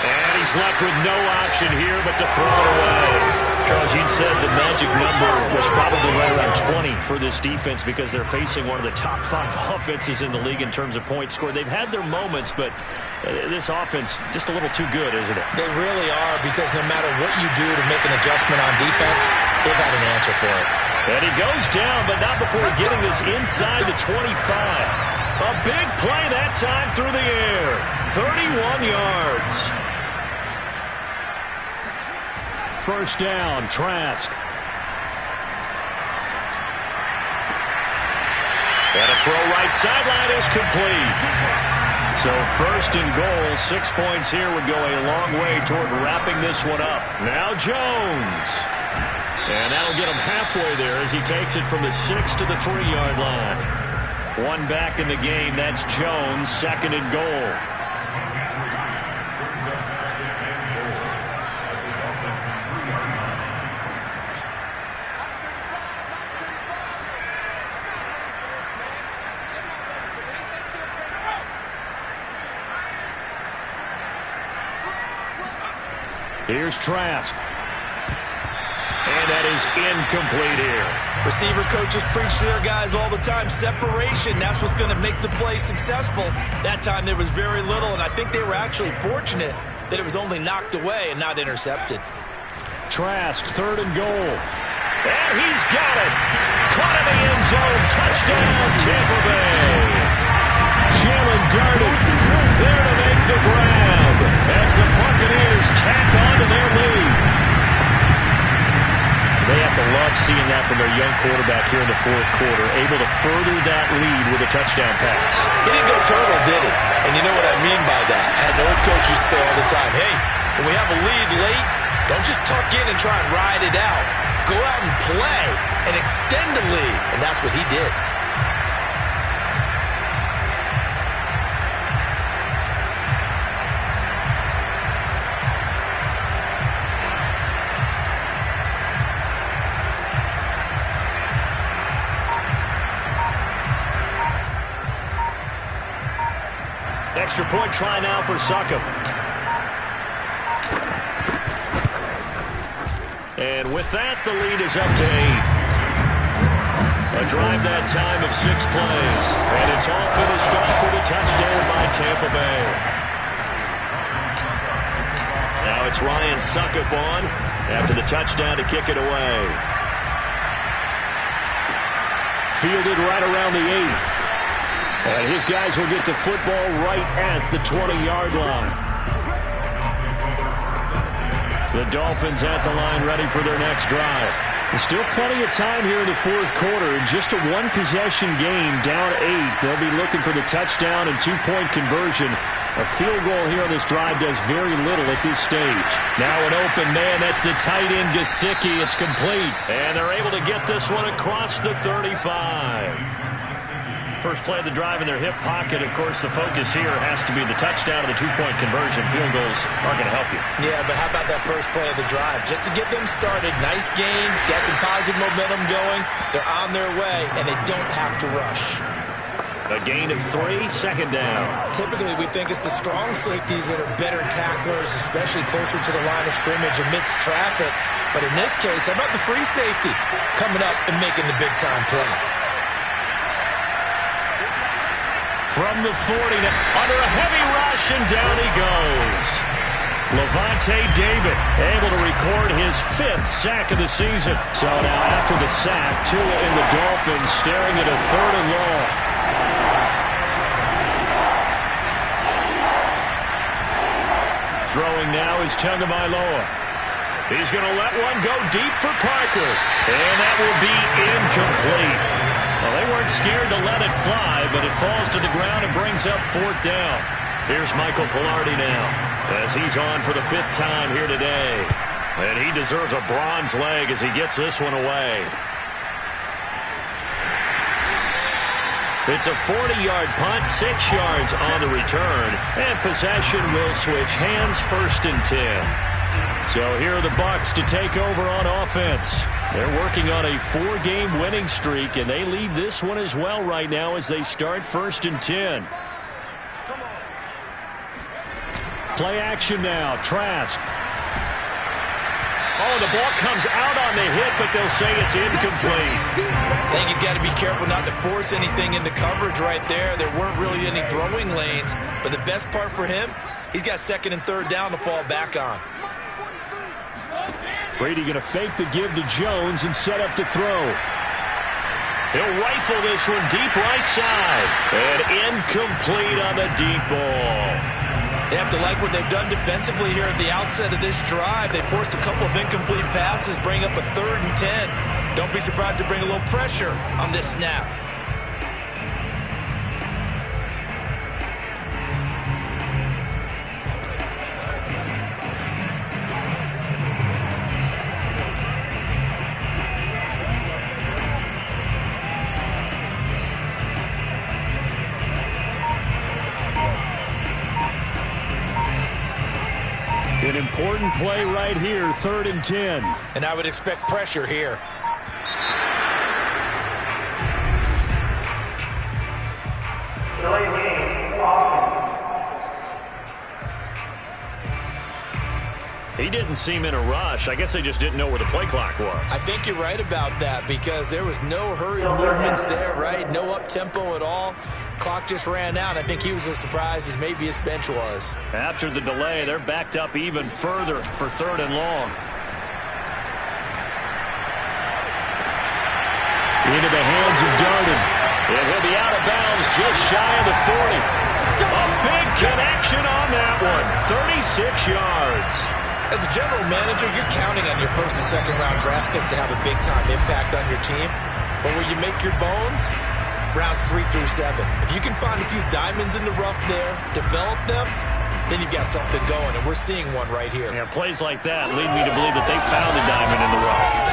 And he's left with no option here but to throw it away. Charles, you'd said the magic number was probably right around 20 for this defense because they're facing one of the top 5 offenses in the league in terms of points scored. They've had their moments, but this offense just a little too good, isn't it? They really are, because no matter what you do to make an adjustment on defense, they've got an answer for it. And he goes down, but not before getting this inside the 25. A big play that time through the air. 31 yards. 1st down, Trask. And a throw right sideline is complete. So 1st and goal, 6 points here would go a long way toward wrapping this one up. Now Jones. And that'll get him halfway there as he takes it from the 6 to the 3-yard line. One back in the game, that's Jones, 2nd and goal. Here's Trask. And that is incomplete here. Receiver coaches preach to their guys all the time. Separation, that's what's going to make the play successful. That time there was very little, and I think they were actually fortunate that it was only knocked away and not intercepted. Trask, 3rd and goal. And he's got it. Caught in the end zone. Touchdown, Tampa Bay. Jalen Darden there to make the grab as the Buccaneers tack on to their lead. They have to love seeing that from their young quarterback here in the fourth quarter, able to further that lead with a touchdown pass. He didn't go turtle, did he? And you know what I mean by that. I had an old coach used to say all the time, hey, when we have a lead late, don't just tuck in and try and ride it out. Go out and play and extend the lead. And that's what he did. Extra point try now for Succop. And with that, the lead is up to 8. A drive that time of 6 plays. And it's all finished off with a touchdown by Tampa Bay. Now it's Ryan Succop on after the touchdown to kick it away. Fielded right around the 8. And his guys will get the football right at the 20-yard line. The Dolphins at the line ready for their next drive. There's still plenty of time here in the fourth quarter. Just a one-possession game, down 8. They'll be looking for the touchdown and 2-point conversion. A field goal here on this drive does very little at this stage. Now an open man. That's the tight end, Gesicki. It's complete. And they're able to get this one across the 35. First play of the drive in their hip pocket. Of course, the focus here has to be the touchdown and the 2-point conversion. Field goals aren't going to help you. Yeah, but how about that first play of the drive? Just to get them started. Nice game. Got some positive momentum going. They're on their way, and they don't have to rush. A gain of 3, second down. Typically, we think it's the strong safeties that are better tacklers, especially closer to the line of scrimmage amidst traffic. But in this case, how about the free safety coming up and making the big-time play? From the 40, under a heavy rush, and down he goes. Lavonte David able to record his 5th sack of the season. So now after the sack, Tua and the Dolphins staring at a 3rd and long. Throwing now is Tagovailoa. He's going to let one go deep for Parker. And that will be incomplete. Well, they weren't scared to let it fly, but it falls to the ground and brings up 4th down. Here's Michael Palardy now, as he's on for the 5th time here today. And he deserves a bronze leg as he gets this one away. It's a 40-yard punt, 6 yards on the return, and possession will switch hands, 1st and 10. So here are the Bucs to take over on offense. They're working on a 4-game winning streak, and they lead this one as well right now as they start 1st and 10. Play action now. Trask. Oh, the ball comes out on the hit, but they'll say it's incomplete. I think he's got to be careful not to force anything into coverage right there. There weren't really any throwing lanes, but the best part for him, he's got 2nd and 3rd down to fall back on. Brady going to fake the give to Jones and set up to throw. He'll rifle this one deep right side. And incomplete on the deep ball. They have to like what they've done defensively here at the outset of this drive. They forced a couple of incomplete passes, bring up a 3rd and 10. Don't be surprised to bring a little pressure on this snap. An important play right here, 3rd and 10. And I would expect pressure here. Delay game, offense. He didn't seem in a rush. I guess they just didn't know where the play clock was. I think you're right about that because there was no hurried movements there, right? No up-tempo at all. Clock just ran out. I think he was as surprised as maybe his bench was. After the delay, they're backed up even further for 3rd and long. Into the hands of Darden. And he'll be out of bounds just shy of the 40. A big connection on that one. 36 yards. As a general manager, you're counting on your first and second round draft picks to have a big-time impact on your team. But where you make your bones, rounds 3 through 7. If you can find a few diamonds in the rough there, develop them, then you've got something going, and we're seeing one right here. Yeah, plays like that lead me to believe that they found a diamond in the rough.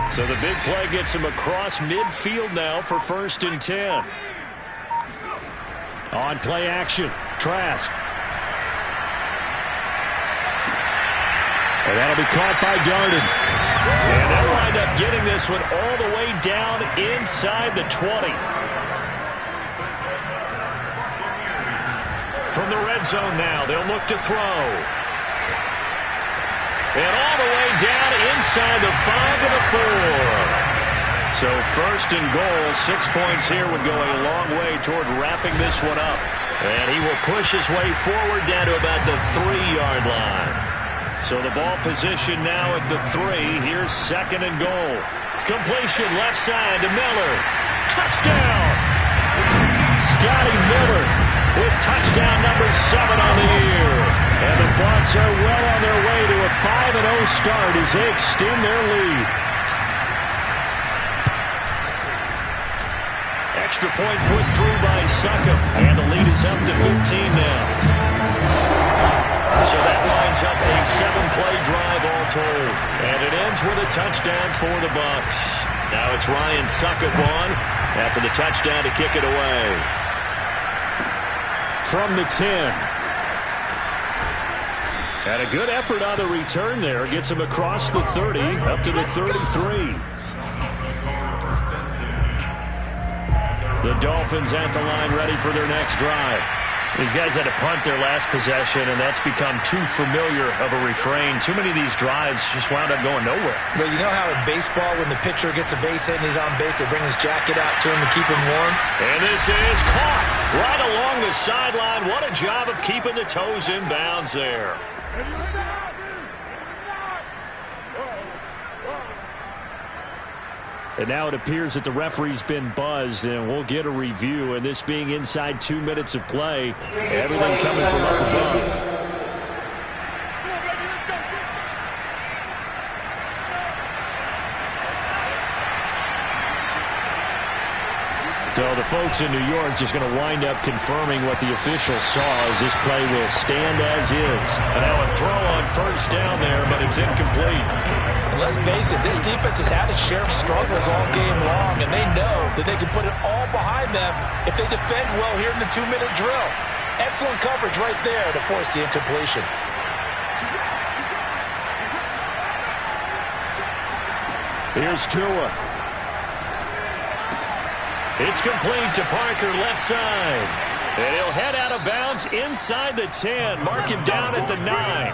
So the big play gets him across midfield now for 1st and 10. On play action, Trask. And that'll be caught by Darden. And they'll wind up getting this one all the way down inside the 20. From the red zone now, they'll look to throw. And all the way down inside the 5 to the 4. So 1st and goal, 6 points here would go a long way toward wrapping this one up. And he will push his way forward down to about the 3-yard line. So the ball position now at the 3. Here's 2nd and goal. Completion left side to Miller. Touchdown! Scotty Miller with touchdown number 7 on the year. And the Bucs are well on their way to a 5-0 start as they extend their lead. Extra point put through by Succop. And the lead is up to 15 now. So that lines up a 7-play drive all told. And it ends with a touchdown for the Bucs. Now it's Ryan Succop on after the touchdown to kick it away. From the 10. And a good effort on the return there. Gets him across the 30, up to the 33. The Dolphins at the line ready for their next drive. These guys had to punt their last possession, and that's become too familiar of a refrain. Too many of these drives just wound up going nowhere. Well, you know how in baseball, when the pitcher gets a base hit and he's on base, they bring his jacket out to him to keep him warm? And this is caught right along the sideline. What a job of keeping the toes in bounds there. And now it appears that the referee's been buzzed, and we'll get a review. And this being inside 2 minutes of play, everything coming from up above. So the folks in New York just going to wind up confirming what the official saw as this play will stand as is. And now a throw on 1st down there, but it's incomplete. And let's face it, this defense has had its share of struggles all game long, and they know that they can put it all behind them if they defend well here in the 2-minute drill. Excellent coverage right there to force the incompletion. Here's Tua. It's complete to Parker, left side. And he'll head out of bounds inside the 10. Mark him down at the 9.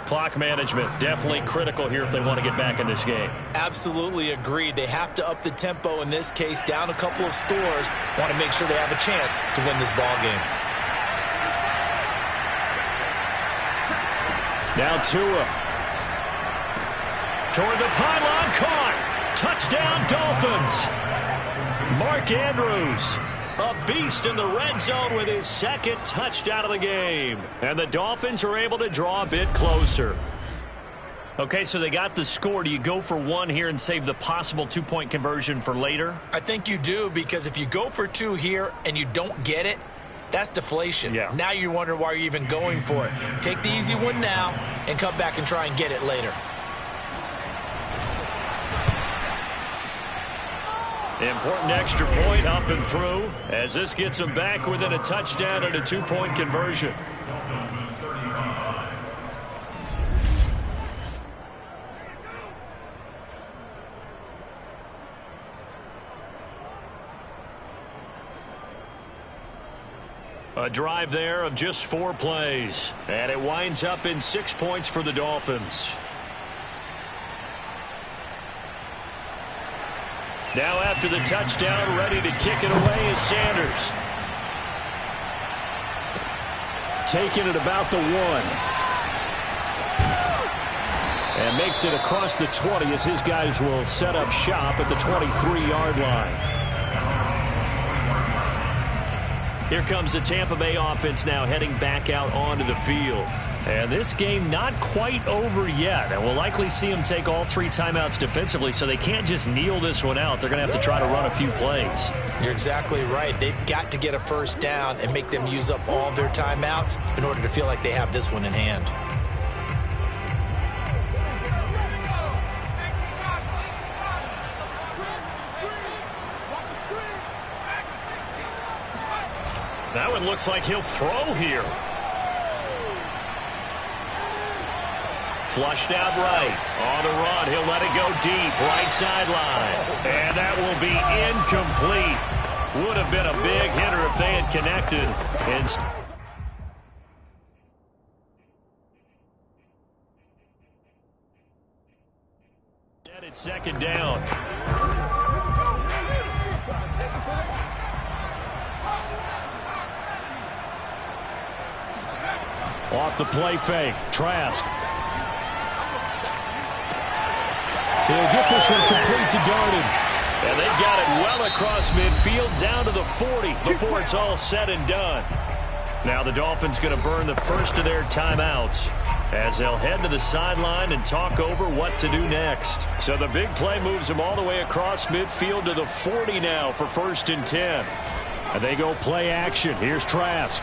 Clock management, definitely critical here if they want to get back in this game. Absolutely agreed. They have to up the tempo in this case, down a couple of scores. Want to make sure they have a chance to win this ball game. Now Tua. Toward the pylon, caught. Touchdown, Dolphins. Mark Andrews, a beast in the red zone with his 2nd touchdown of the game. And the Dolphins are able to draw a bit closer. Okay, so they got the score. Do you go for 1 here and save the possible 2-point conversion for later? I think you do, because if you go for 2 here and you don't get it, that's deflation. Yeah. Now you wonder why you're even going for it. Take the easy one now and come back and try and get it later. Important extra point up and through as this gets them back within a touchdown and a 2-point conversion. A drive there of just 4 plays, and it winds up in 6 points for the Dolphins. Now after the touchdown, ready to kick it away is Sanders. Taking it about the 1. And makes it across the 20 as his guys will set up shop at the 23-yard line. Here comes the Tampa Bay offense now heading back out onto the field. And this game not quite over yet. And we'll likely see them take all 3 timeouts defensively, so they can't just kneel this one out. They're going to have to try to run a few plays. You're exactly right. They've got to get a first down and make them use up all of their timeouts in order to feel like they have this one in hand. That one looks like he'll throw here. Flushed out right. On the run. He'll let it go deep. Right sideline. And that will be incomplete. Would have been a big hitter if they had connected. Instead, it's second down. Off the play fake. Trask. He'll get this one complete to Darden. And they've got it well across midfield down to the 40 before it's all said and done. Now the Dolphins going to burn the first of their timeouts as they'll head to the sideline and talk over what to do next. So the big play moves them all the way across midfield to the 40 now for 1st and 10. And they go play action. Here's Trask.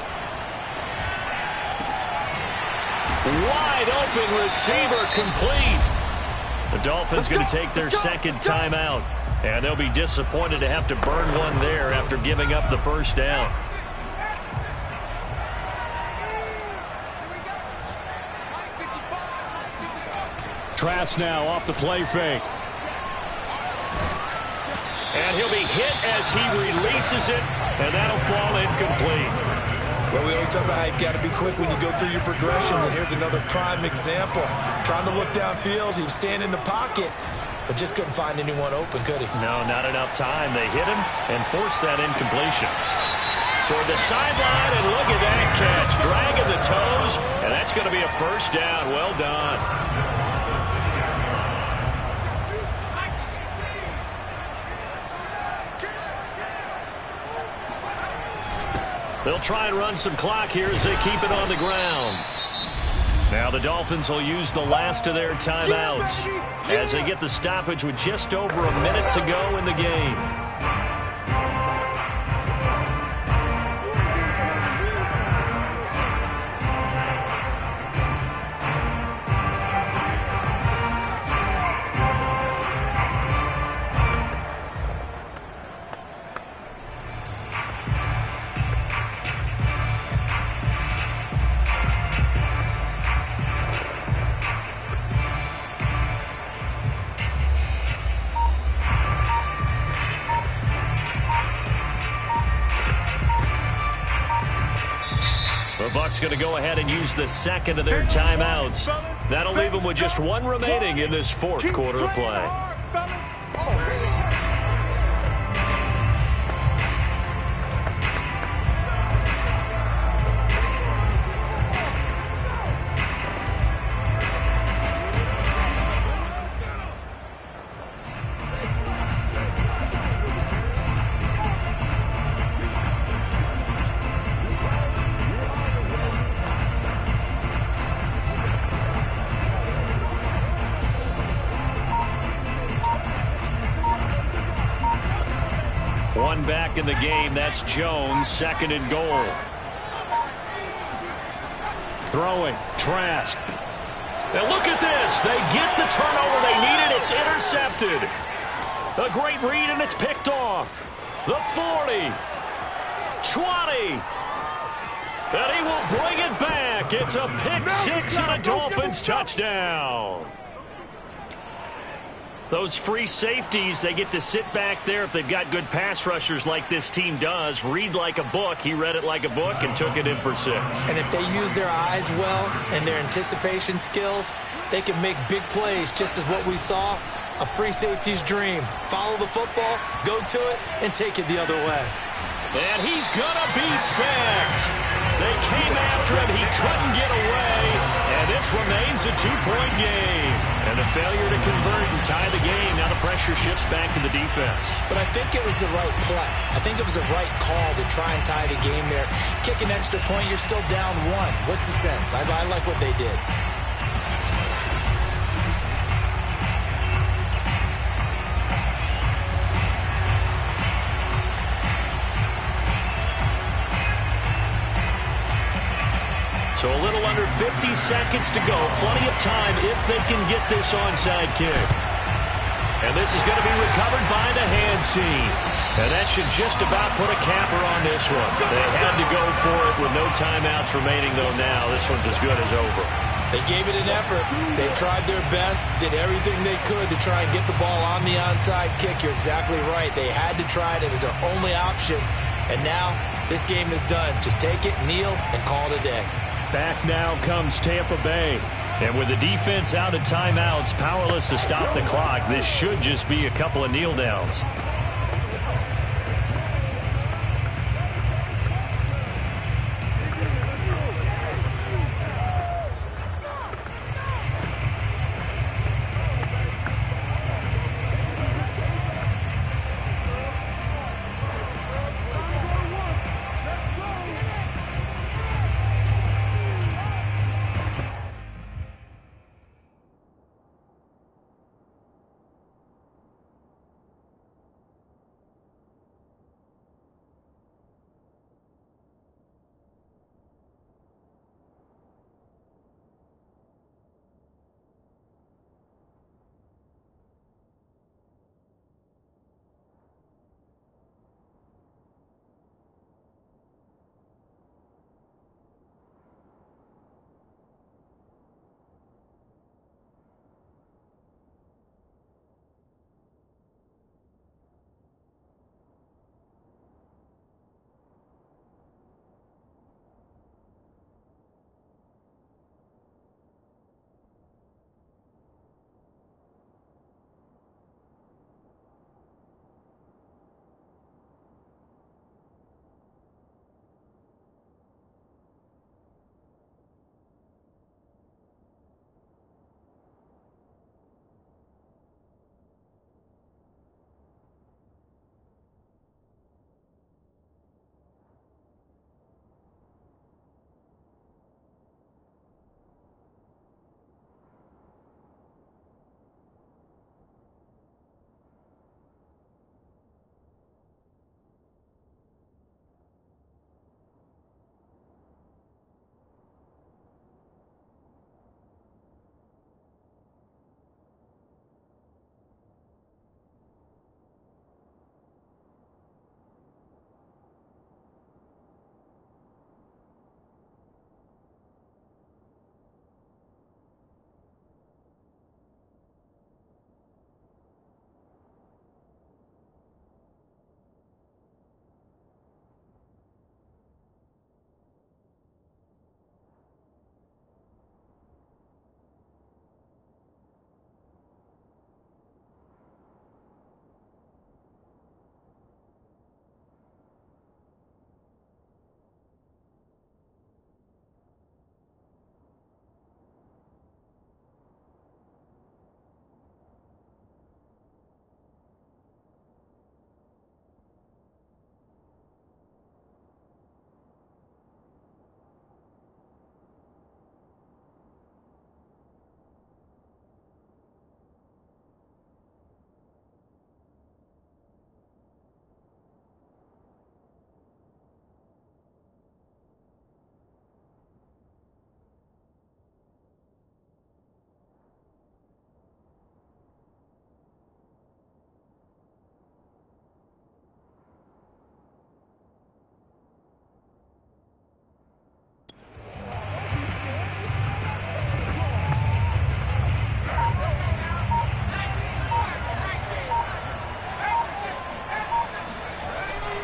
Wide open receiver complete. The Dolphins going to take their second timeout, and they'll be disappointed to have to burn one there after giving up the first down. Trask now off the play fake. And he'll be hit as he releases it, and that'll fall incomplete. Well, we always talk about how you've got to be quick when you go through your progressions, and here's another prime example. Trying to look downfield, he was standing in the pocket, but just couldn't find anyone open, could he? No, not enough time. They hit him and forced that incompletion. Toward the sideline, and look at that catch. Dragging the toes, and that's going to be a first down. Well done. They'll try and run some clock here as they keep it on the ground. Now the Dolphins will use the last of their timeouts as they get the stoppage with just over a minute to go in the game. Bucks going to go ahead and use the second of their timeouts. That'll leave them with just one remaining in this fourth quarter of play. One back in the game. That's Jones, 2nd and goal. Throwing. Trask. Now look at this. They get the turnover they needed. It's intercepted. A great read, and it's picked off. The 40. 20. And he will bring it back. It's a pick six and a Dolphins touchdown. Those free safeties, they get to sit back there if they've got good pass rushers like this team does. Read like a book. He read it like a book and took it in for 6. And if they use their eyes well and their anticipation skills, they can make big plays, just as what we saw. A free safety's dream. Follow the football, go to it, and take it the other way. And he's going to be sacked. They came after him. He couldn't get away. And this remains a 2-point game. And a failure to convert and tie the game. Now the pressure shifts back to the defense. But I think it was the right play. I think it was the right call to try and tie the game there. Kick an extra point, you're still down 1. What's the sense? I like what they did. So a little under 50 seconds to go. Plenty of time if they can get this onside kick. And this is going to be recovered by the hands team. And that should just about put a capper on this one. They had to go for it with no timeouts remaining, though, now. This one's as good as over. They gave it an effort. They tried their best, did everything they could to try and get the ball on the onside kick. You're exactly right. They had to try it. It was their only option. And now this game is done. Just take it, kneel, and call it a day. Back now comes Tampa Bay. And with the defense out of timeouts, powerless to stop the clock, this should just be a couple of kneel downs.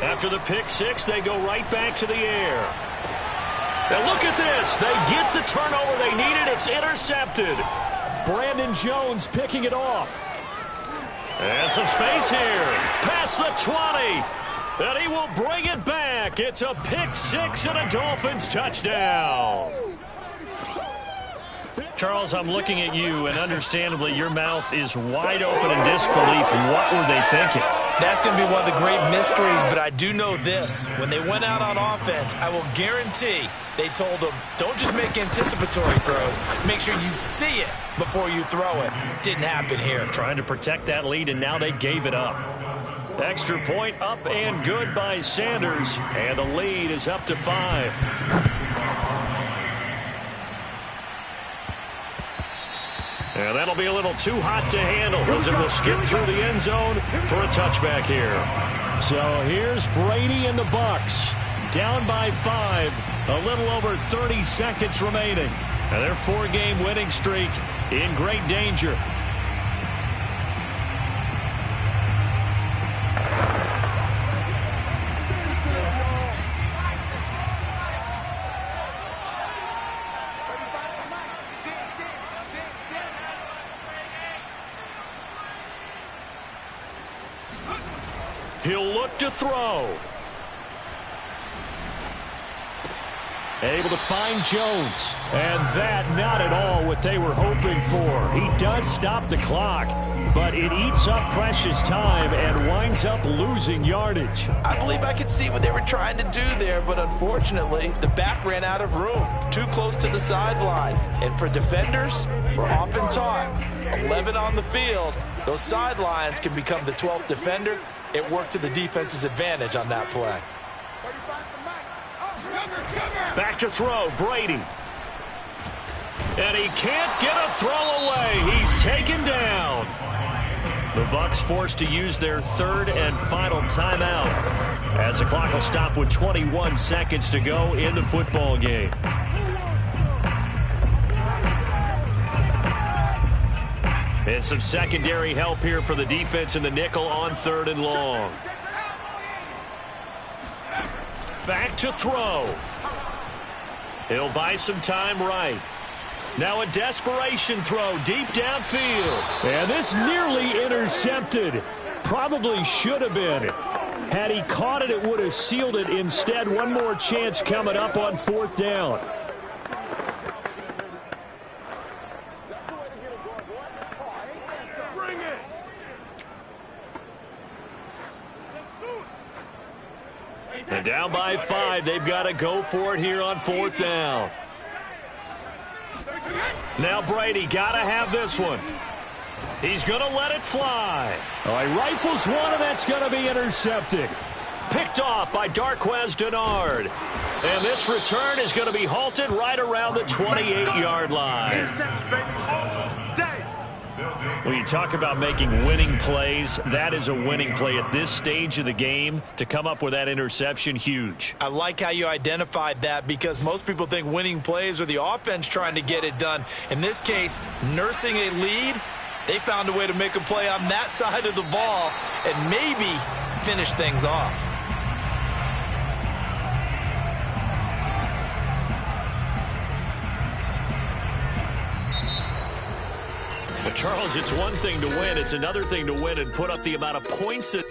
After the pick six, they go right back to the air. And look at this. They get the turnover they needed. It's intercepted. Brandon Jones picking it off. And some space here. Past the 20. And he will bring it back. It's a pick six and a Dolphins touchdown. Charles, I'm looking at you, and understandably, your mouth is wide open in disbelief. What were they thinking? That's going to be one of the great mysteries, but I do know this. When they went out on offense, I will guarantee they told them, don't just make anticipatory throws. Make sure you see it before you throw it. Didn't happen here. Trying to protect that lead, and now they gave it up. Extra point up and good by Sanders, and the lead is up to 5. And that'll be a little too hot to handle as it will skip through the end zone for a touchback here. So here's Brady and the Bucs. Down by 5. A little over 30 seconds remaining. And their 4-game winning streak in great danger. He'll look to throw. Able to find Jones. And that not at all what they were hoping for. He does stop the clock, but it eats up precious time and winds up losing yardage. I believe I could see what they were trying to do there, but unfortunately, the back ran out of room. Too close to the sideline. And for defenders, we're often taught, 11 on the field, those sidelines can become the 12th defender. It worked to the defense's advantage on that play. Back to throw, Brady. And he can't get a throw away. He's taken down. The Bucs forced to use their third and final timeout as the clock will stop with 21 seconds to go in the football game. And some secondary help here for the defense in the nickel on 3rd and long. Back to throw. He'll buy some time right. Now a desperation throw deep downfield. And this nearly intercepted. Probably should have been. Had he caught it, it would have sealed it. Instead, one more chance coming up on 4th down. And down by 5, they've got to go for it here on 4th down. Now Brady got to have this one. He's going to let it fly. All right, rifles one, and that's going to be intercepted. Picked off by Darqueze Dennard. And this return is going to be halted right around the 28-yard line. When you talk about making winning plays, that is a winning play at this stage of the game. To come up with that interception, huge. I like how you identified that because most people think winning plays are the offense trying to get it done. In this case, nursing a lead, they found a way to make a play on that side of the ball and maybe finish things off. But Charles, it's one thing to win. It's another thing to win and put up the amount of points that